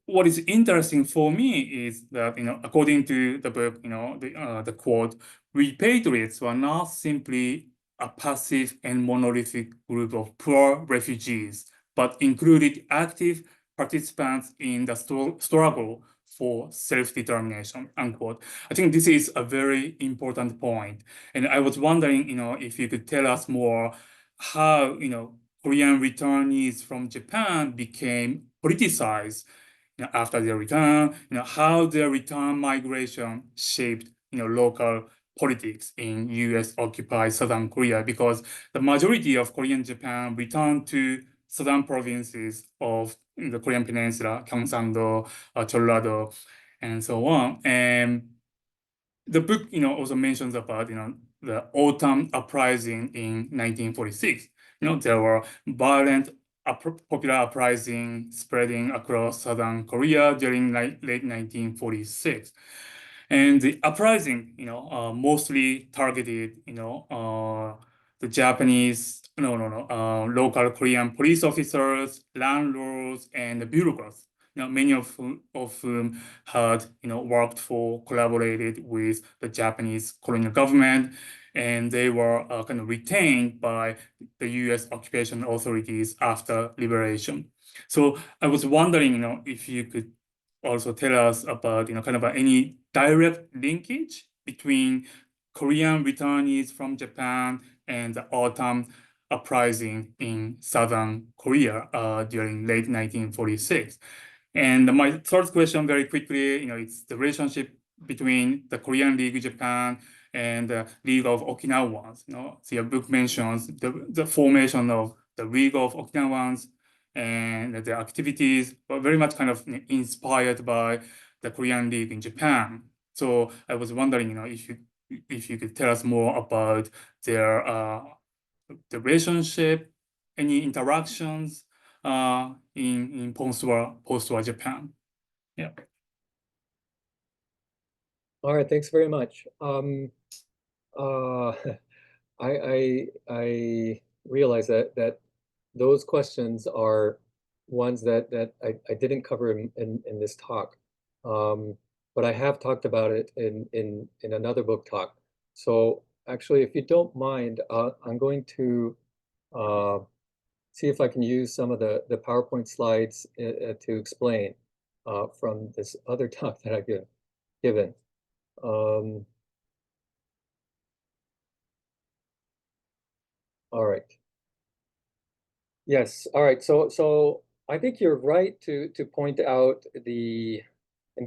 S2: what is interesting for me is that, according to the book, the quote, repatriates were not simply a passive and monolithic group of poor refugees, but included active participants in the struggle for self-determination, unquote. I think this is a very important point. And I was wondering, if you could tell us more how, Korean returnees from Japan became politicized after their return, how their return migration shaped local politics in US occupied Southern Korea, because the majority of Korean Japan returned to southern provinces of the Korean Peninsula, Gyeongsang-do, Jeollado, and so on. And the book, also mentions about, the autumn uprising in 1946. There were violent popular uprising spreading across southern Korea during late 1946. And the uprising, mostly targeted, the Japanese, local Korean police officers, landlords, and bureaucrats. Many of whom had, worked for, collaborated with the Japanese colonial government, and they were kind of retained by the U.S. occupation authorities after liberation. So I was wondering, if you could also tell us about, kind of any direct linkage between Korean returnees from Japan and the autumn uprising in southern Korea during late 1946. And my third question, very quickly, it's the relationship between the Korean League Japan and the League of Okinawans. So your book mentions the formation of the League of Okinawans, and the activities were very much kind of inspired by the Korean League in Japan. So I was wondering, if you could tell us more about their the relationship, any interactions in post-war Japan. Yeah.
S1: All right, thanks very much. I realize that those questions are ones that I didn't cover in this talk, but I have talked about it in another book talk. So actually, if you don't mind, I'm going to see if I can use some of the PowerPoint slides to explain from this other talk that I've given. All right. Yes. All right. So I think you're right to point out in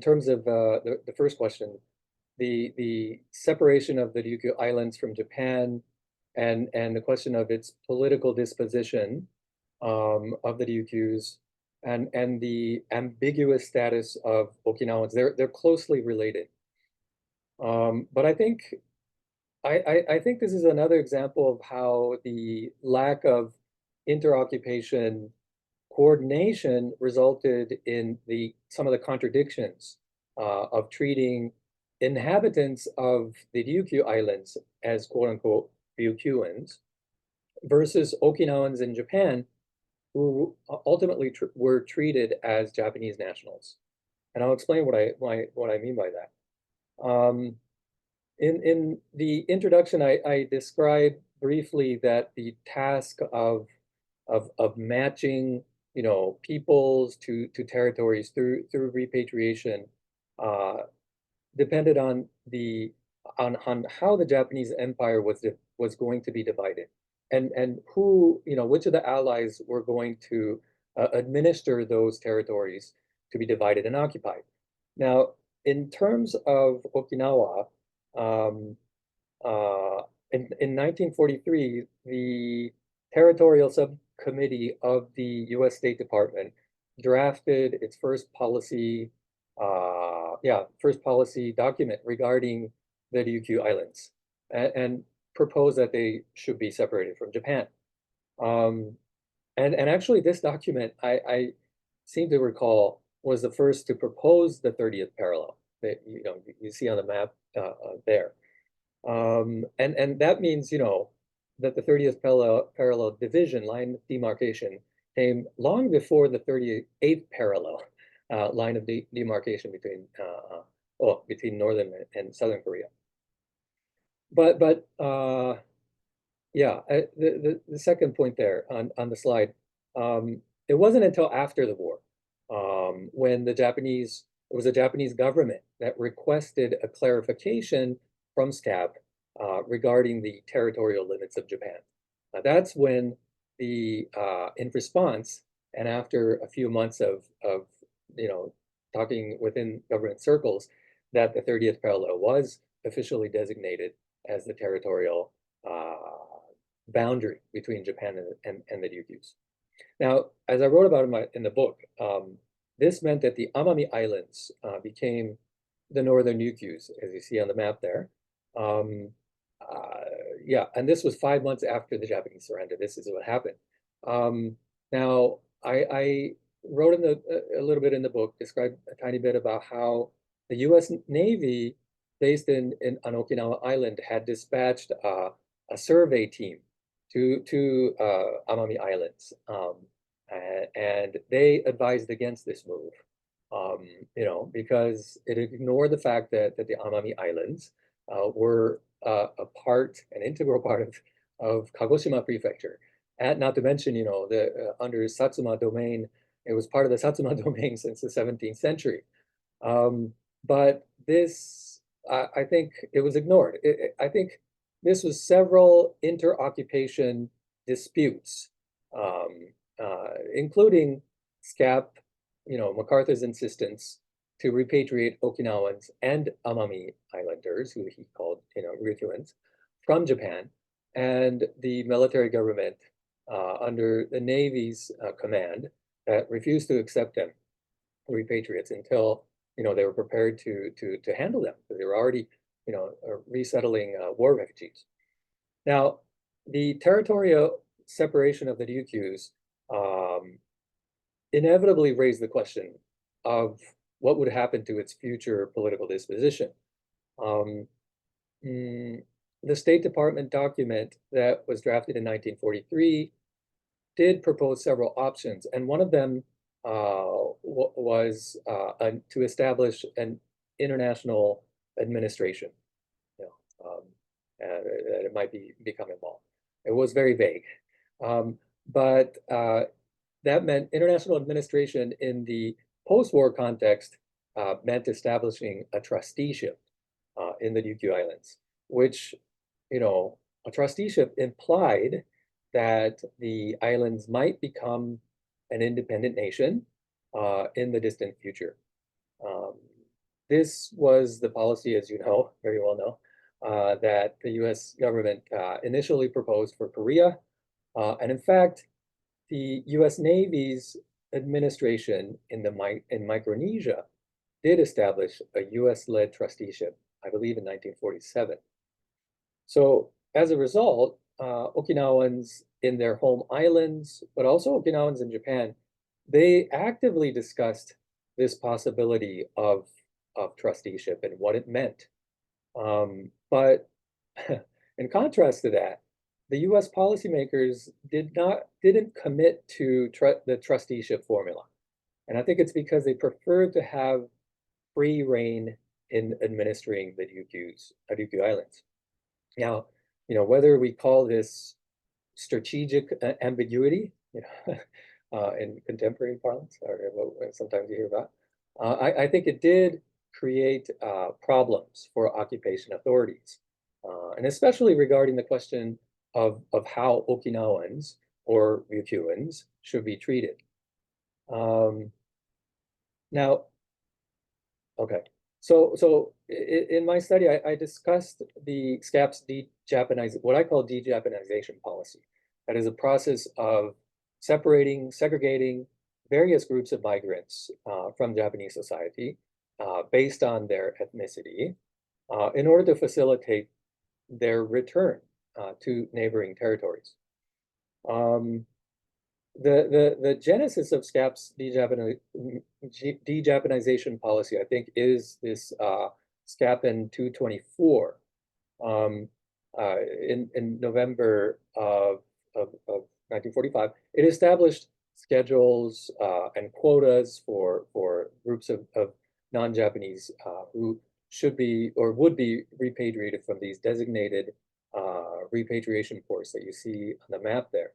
S1: terms of the first question, the separation of the Ryukyu Islands from Japan, and the question of its political disposition of the Ryukyus, and the ambiguous status of Okinawans. They're closely related. But I think this is another example of how the lack of interoccupation coordination resulted in some of the contradictions of treating inhabitants of the Ryukyu Islands as quote-unquote Ryukyuans versus Okinawans in Japan, who ultimately were treated as Japanese nationals. And I'll explain what I mean by that. In the introduction, I described briefly that the task of matching, peoples to territories through repatriation depended on how the Japanese Empire was going to be divided, and who, which of the allies were going to administer those territories to be divided and occupied. Now, in terms of Okinawa, in 1943, the Territorial Subcommittee of the U.S. State Department drafted its first policy document regarding the Ryukyu Islands, and proposed that they should be separated from Japan. And actually, this document, I seem to recall, was the first to propose the 30th parallel that you see on the map there. And that means, that the 30th parallel division, line of demarcation, came long before the 38th parallel line of demarcation between Northern and Southern Korea. But the second point there on the slide, it wasn't until after the war when it was the Japanese government that requested a clarification from SCAP regarding the territorial limits of Japan. That's when in response, and after a few months of talking within government circles, that the 30th parallel was officially designated as the territorial boundary between Japan and the Ryukyus. Now, as I wrote about in the book, this meant that the Amami Islands became the northern Ryukyus, as you see on the map there. And this was 5 months after the Japanese surrender. This is what happened. Now, I wrote a little bit in the book, described a tiny bit about how the U.S. Navy, based on Okinawa Island, had dispatched a survey team to Amami Islands, and they advised against this move, because it ignored the fact that the Amami Islands were an integral part of Kagoshima Prefecture, and not to mention, under Satsuma domain, it was part of the Satsuma domain since the 17th century. But this, I think, it was ignored. I think this was several inter-occupation disputes, including SCAP, MacArthur's insistence to repatriate Okinawans and Amami Islanders, who he called, Ryukyuans, from Japan, and the military government under the Navy's command that refused to accept them, repatriates, until they were prepared to handle them, because they were already resettling war refugees. Now, the territorial separation of the Ryukyus inevitably raised the question of what would happen to its future political disposition. The State Department document that was drafted in 1943 did propose several options, and one of them was to establish an international administration, that it might become involved. It was very vague, but that meant international administration in the post-war context meant establishing a trusteeship in the Ryukyu Islands, which, a trusteeship implied that the islands might become an independent nation in the distant future. This was the policy, as you know, very well know, that the US government initially proposed for Korea. And in fact, the US Navy's administration in Micronesia did establish a US-led trusteeship, I believe in 1947. So as a result, Okinawans in their home islands, but also Okinawans in Japan, they actively discussed this possibility of trusteeship and what it meant. But in contrast to that, the US policymakers didn't commit to the trusteeship formula. And I think it's because they preferred to have free reign in administering the Ryukyu Islands. Now, whether we call this strategic ambiguity, in contemporary parlance, or what sometimes you hear about, I think it did create problems for occupation authorities, and especially regarding the question of how Okinawans or Ryukyuans should be treated. Now, okay. So in my study, I discussed the SCAP's what I call de-Japanization policy. That is a process of segregating various groups of migrants from Japanese society based on their ethnicity in order to facilitate their return to neighboring territories. The genesis of SCAP's de-Japanization policy, I think, is this SCAP in 224 in November of 1945. It established schedules and quotas for groups of non-Japanese who should be or would be repatriated from these designated repatriation ports that you see on the map there.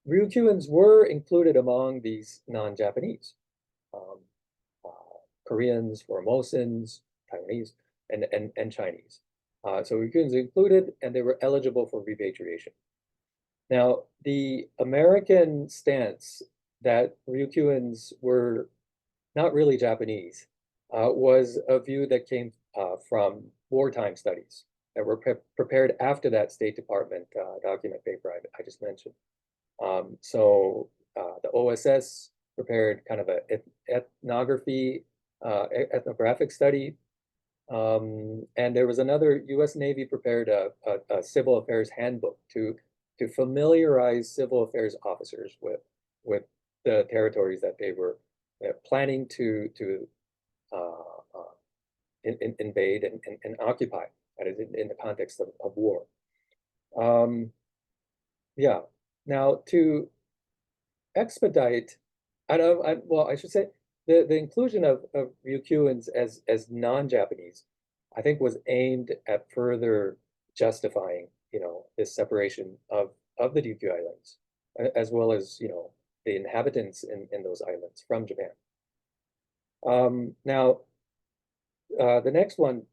S1: Ryukyuans were included among these non-Japanese, Koreans, Formosans, Taiwanese, and Chinese. So Ryukyuans included, and they were eligible for repatriation. Now, the American stance that Ryukyuans were not really Japanese was a view that came from wartime studies that were prepared after that State Department document paper I just mentioned. So the OSS prepared kind of an ethnographic study. And there was another US Navy prepared a civil affairs handbook to familiarize civil affairs officers with the territories that they were planning to invade and occupy, that is in the context of war. Yeah. Now, to expedite, I should say the inclusion of Ryukyuans as non-Japanese, I think, was aimed at further justifying, this separation of the Ryukyu Islands, as well as, the inhabitants in those islands from Japan. Now, the next one,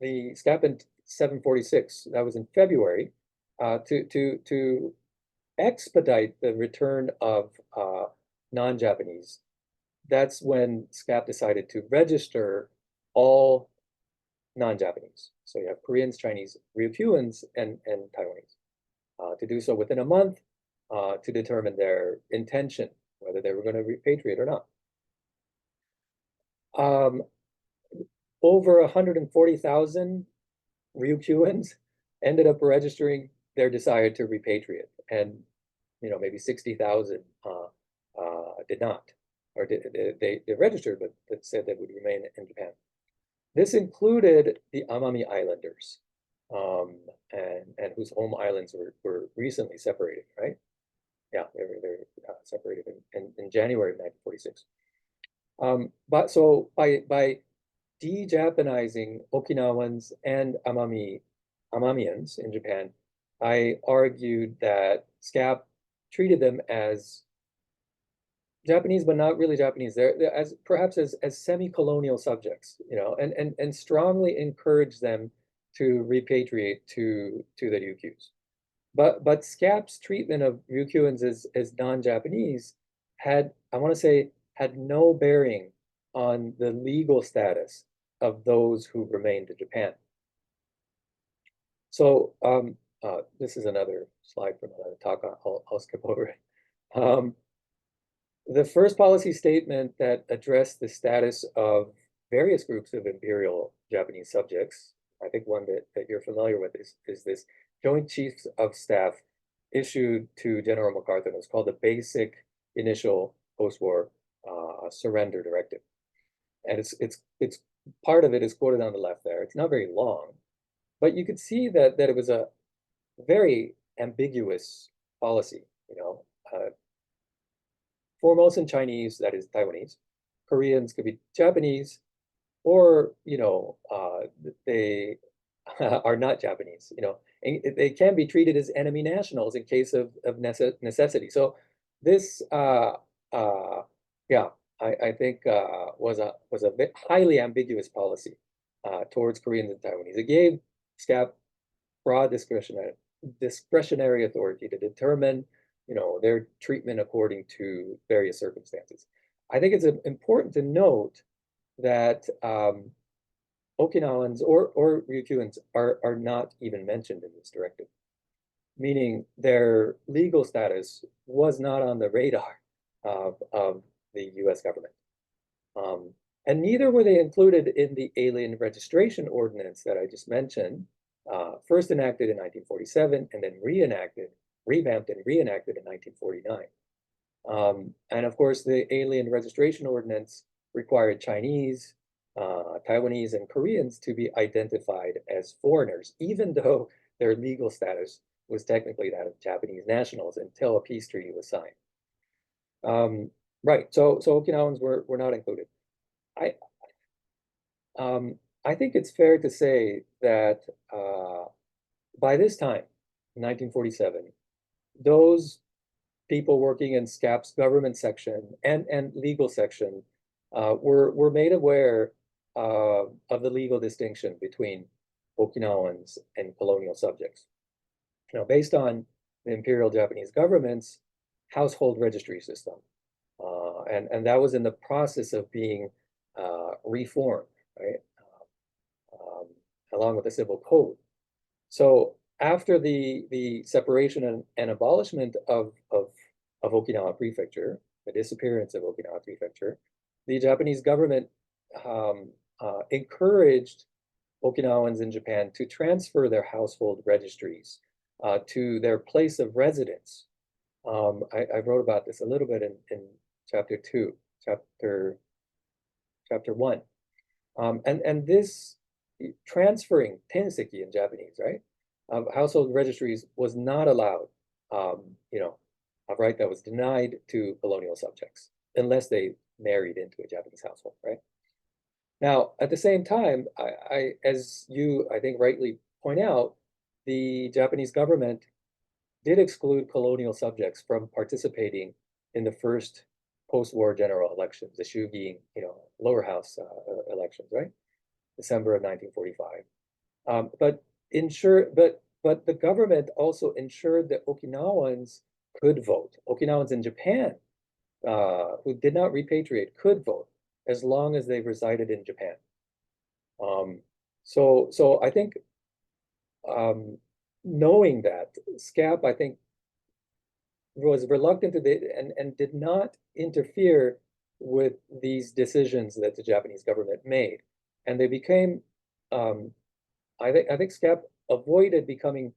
S1: the SCAP in 746, that was in February, to expedite the return of non-Japanese. That's when SCAP decided to register all non-Japanese. So you have Koreans, Chinese, Ryukyuans, and Taiwanese. To do so within a month to determine their intention, whether they were going to repatriate or not. Over 140,000 Ryukyuans ended up registering their desire to repatriate, and maybe 60,000 did not, or they registered but said they would remain in Japan. This included the Amami Islanders, and whose home islands were recently separated, right? Yeah, they're separated in January of 1946. But so by de-Japanizing Okinawans and Amamians in Japan, I argued that SCAP treated them as Japanese, but not really Japanese. They're as perhaps as semi-colonial subjects, and strongly encouraged them to repatriate to the Ryukyus. But SCAP's treatment of Ryukyuans as non-Japanese had no bearing on the legal status of those who remained in Japan. So this is another slide from another talk. I'll skip over it. The first policy statement that addressed the status of various groups of imperial Japanese subjects, I think one that you're familiar with is this Joint Chiefs of Staff issued to General MacArthur. It's called the Basic Initial Post-War Surrender Directive. and it's part of it is quoted on the left there. It's not very long, but you could see that it was a very ambiguous policy. Foremost in Chinese, that is Taiwanese. Koreans could be Japanese, or they are not Japanese. And they can be treated as enemy nationals in case of necessity. So this, yeah, I think was a highly ambiguous policy towards Koreans and Taiwanese. It gave SCAP broad discretionary authority to determine, their treatment according to various circumstances. I think it's important to note that Okinawans or Ryukyuans are not even mentioned in this directive, meaning their legal status was not on the radar of the US government. And neither were they included in the Alien Registration Ordinance that I just mentioned, first enacted in 1947 and then revamped and reenacted in 1949. And of course, the Alien Registration Ordinance required Chinese, Taiwanese, and Koreans to be identified as foreigners, even though their legal status was technically that of Japanese nationals until a peace treaty was signed. Right, so Okinawans were not included. I think it's fair to say that by this time, 1947, those people working in SCAP's government section and legal section were made aware of the legal distinction between Okinawans and colonial subjects. Based on the Imperial Japanese government's household registry system. And that was in the process of being reformed, right? Along with the civil code. So after the separation and abolishment of Okinawa Prefecture, the disappearance of Okinawa Prefecture, the Japanese government encouraged Okinawans in Japan to transfer their household registries to their place of residence. I wrote about this a little bit in chapter 1. And this transferring tenseki in Japanese, right, of household registries was not allowed, a right that was denied to colonial subjects unless they married into a Japanese household, right? Now, at the same time, as you, I think, rightly point out, the Japanese government did exclude colonial subjects from participating in the first post-war general elections, the Shugi, lower house elections, right? December of 1945. But the government also ensured that Okinawans could vote. Okinawans in Japan who did not repatriate could vote as long as they resided in Japan. So I think knowing that, SCAP, I think, was reluctant to and did not interfere with these decisions that the Japanese government made. And they became, I think SCAP avoided becoming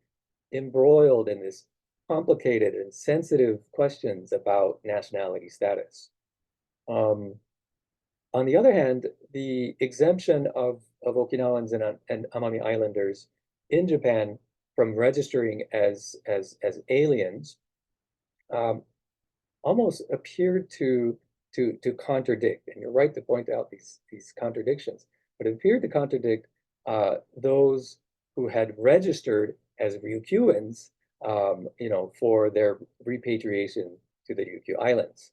S1: embroiled in this complicated and sensitive questions about nationality status. On the other hand, the exemption of Okinawans and Amami Islanders in Japan from registering as aliens almost appeared to contradict, and you're right to point out these contradictions, but it appeared to contradict those who had registered as Ryukyuans, for their repatriation to the Ryukyu Islands.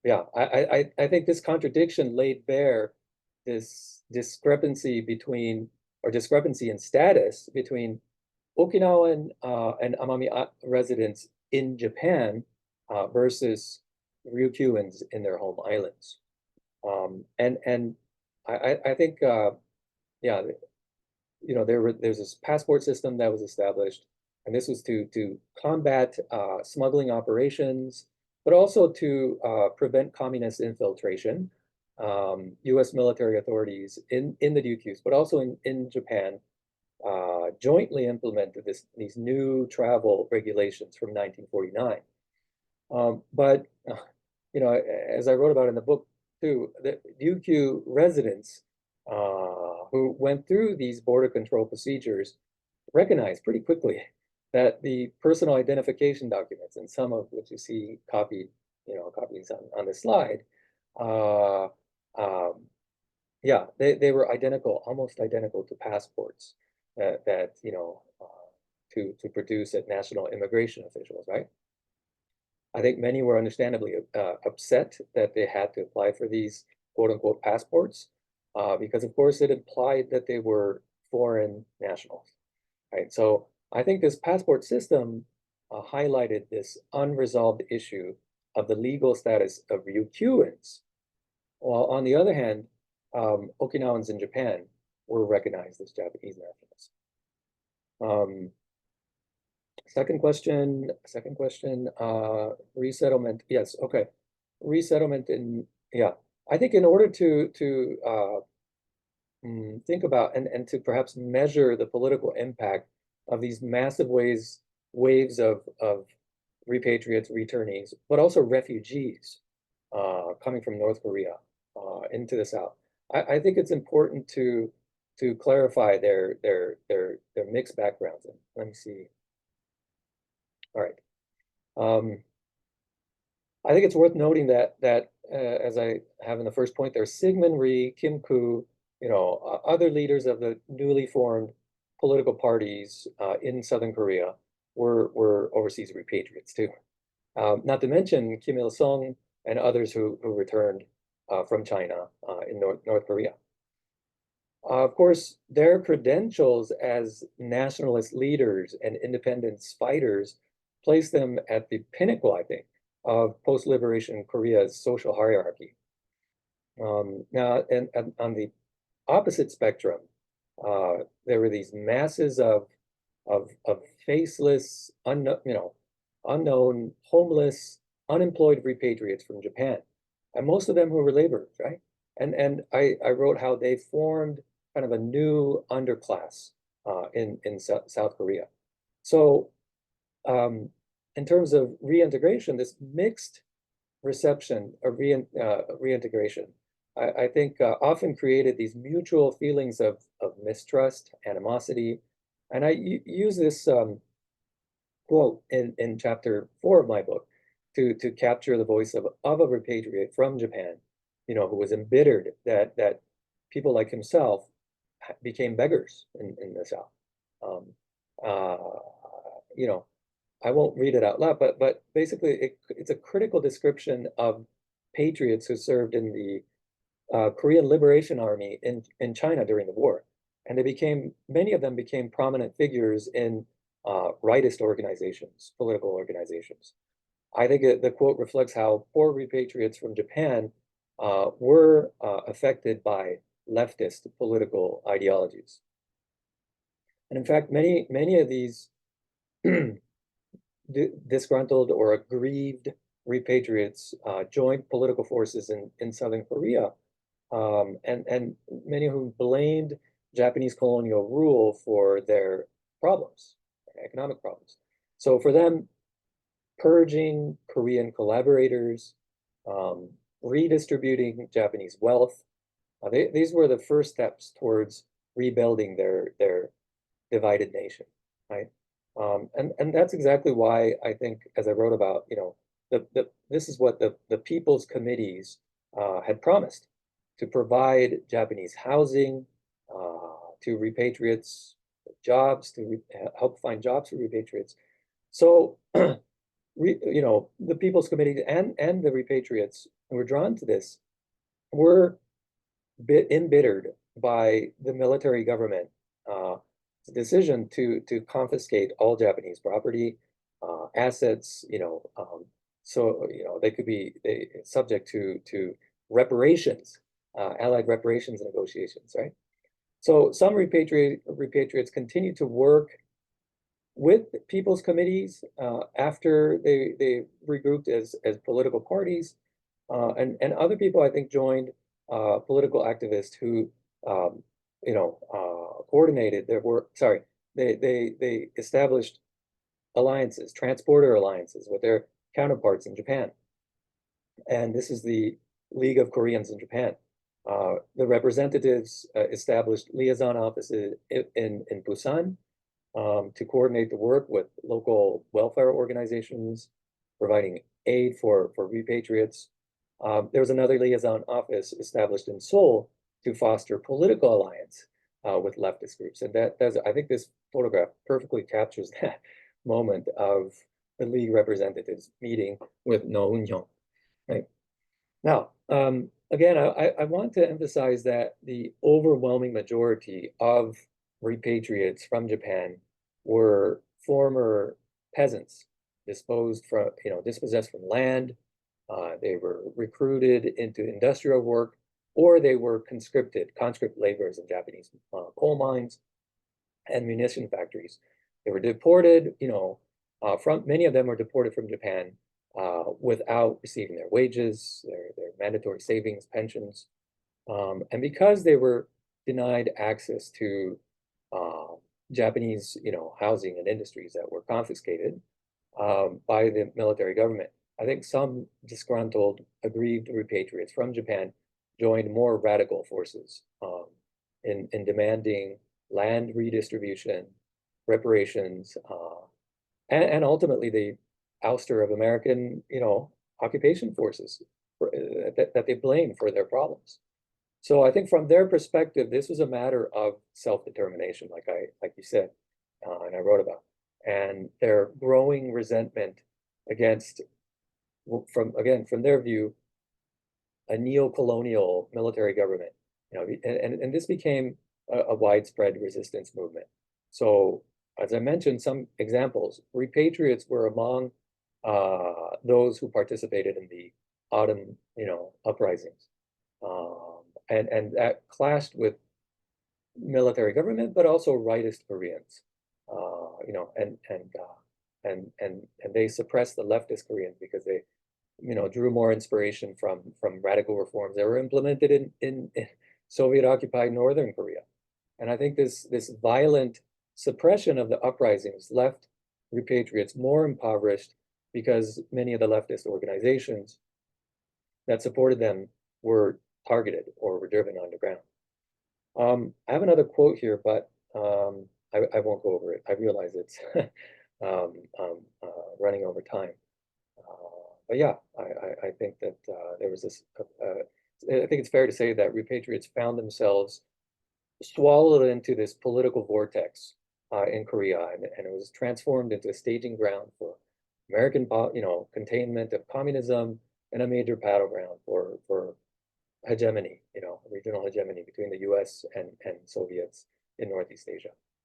S1: Yeah, I think this contradiction laid bare this discrepancy in status between Okinawan and Amami residents in Japan versus Ryukyuans in their home islands. And I think, yeah, there's this passport system that was established, and this was to combat smuggling operations, but also to prevent communist infiltration. US military authorities in the Ryukyus, but also in Japan, jointly implemented these new travel regulations from 1949. But as I wrote about in the book, too, the Ryukyu residents who went through these border control procedures recognized pretty quickly that the personal identification documents, and some of which you see copied, copies on the slide, yeah, they were identical, almost identical to passports that to produce at national immigration officials, right? I think many were understandably upset that they had to apply for these quote unquote passports because of course it implied that they were foreign nationals, right? So I think this passport system highlighted this unresolved issue of the legal status of Ryukyuans, while on the other hand, Okinawans in Japan were recognized as Japanese nationals. Second question, resettlement. Yes, okay. Resettlement yeah. I think in order to think about and to perhaps measure the political impact of these massive waves of repatriates, returnees, but also refugees coming from North Korea into the South. I think it's important to clarify their mixed backgrounds. And let me see. All right. I think it's worth noting that as I have in the first point there, Syngman Rhee, Kim Koo, other leaders of the newly formed political parties in Southern Korea were overseas repatriates too. Not to mention Kim Il-sung and others who returned from China in North Korea. Of course, their credentials as nationalist leaders and independence fighters place them at the pinnacle, I think, of post-liberation Korea's social hierarchy. Now, and on the opposite spectrum, there were these masses of faceless, unknown, homeless, unemployed repatriates from Japan, and most of them who were laborers, right? And I wrote how they formed kind of a new underclass in South Korea. So in terms of reintegration, this mixed reception of reintegration, I think often created these mutual feelings of mistrust, animosity. And I use this quote in chapter 4 of my book to capture the voice of a repatriate from Japan, who was embittered that people like himself became beggars in the South. I won't read it out loud, but basically it's a critical description of patriots who served in the Korean Liberation Army in China during the war. And many of them became prominent figures in rightist organizations, political organizations. I think the quote reflects how poor repatriates from Japan were affected by leftist political ideologies. And in fact, many of these disgruntled or aggrieved repatriates joined political forces in Southern Korea, and many of whom blamed Japanese colonial rule for their problems, economic problems. So for them, purging Korean collaborators, redistributing Japanese wealth, these were the first steps towards rebuilding their divided nation, right? And that's exactly why I think, as I wrote about, this is what the people's committees had promised, to provide Japanese housing to repatriates, jobs, to help find jobs for repatriates. So, the people's committee and the repatriates who were drawn to this were embittered by the military government decision to confiscate all Japanese property, assets, so they could be subject to reparations, allied reparations negotiations, right? So some repatriates continued to work with people's committees after they regrouped as political parties, and other people I think joined political activists who coordinated their work. Sorry, they established alliances, transporter alliances with their counterparts in Japan. And this is the League of Koreans in Japan. The representatives established liaison offices in Busan to coordinate the work with local welfare organizations, providing aid for repatriates. There was another liaison office established in Seoul to foster political alliance with leftist groups. And I think this photograph perfectly captures that moment of the League representatives meeting with No Eun-hyung. Right? Now, again, I want to emphasize that the overwhelming majority of repatriates from Japan were former peasants, dispossessed from land. They were recruited into industrial work, or they were conscript laborers in Japanese coal mines and munition factories. They were deported, many of them were deported from Japan without receiving their wages, their mandatory savings, pensions. And because they were denied access to Japanese, housing and industries that were confiscated by the military government, I think some disgruntled, aggrieved repatriates from Japan joined more radical forces in demanding land redistribution, reparations, and ultimately the ouster of American, occupation forces that they blame for their problems. So I think from their perspective, this was a matter of self-determination, like you said, and I wrote about, and their growing resentment against, from their view, a neo-colonial military government, and this became a widespread resistance movement. So as I mentioned, some examples, repatriates were among those who participated in the autumn, uprisings. And that clashed with military government, but also rightist Koreans, and they suppressed the leftist Koreans because they, drew more inspiration from radical reforms that were implemented in Soviet-occupied Northern Korea. And I think this violent suppression of the uprisings left repatriates more impoverished because many of the leftist organizations that supported them were targeted or were driven underground. I have another quote here, but I won't go over it. I realize it's running over time. But yeah, I think that there was this, I think it's fair to say that repatriates found themselves swallowed into this political vortex in Korea, and it was transformed into a staging ground for American, containment of communism and a major battleground for hegemony, regional hegemony between the US and Soviets in Northeast Asia.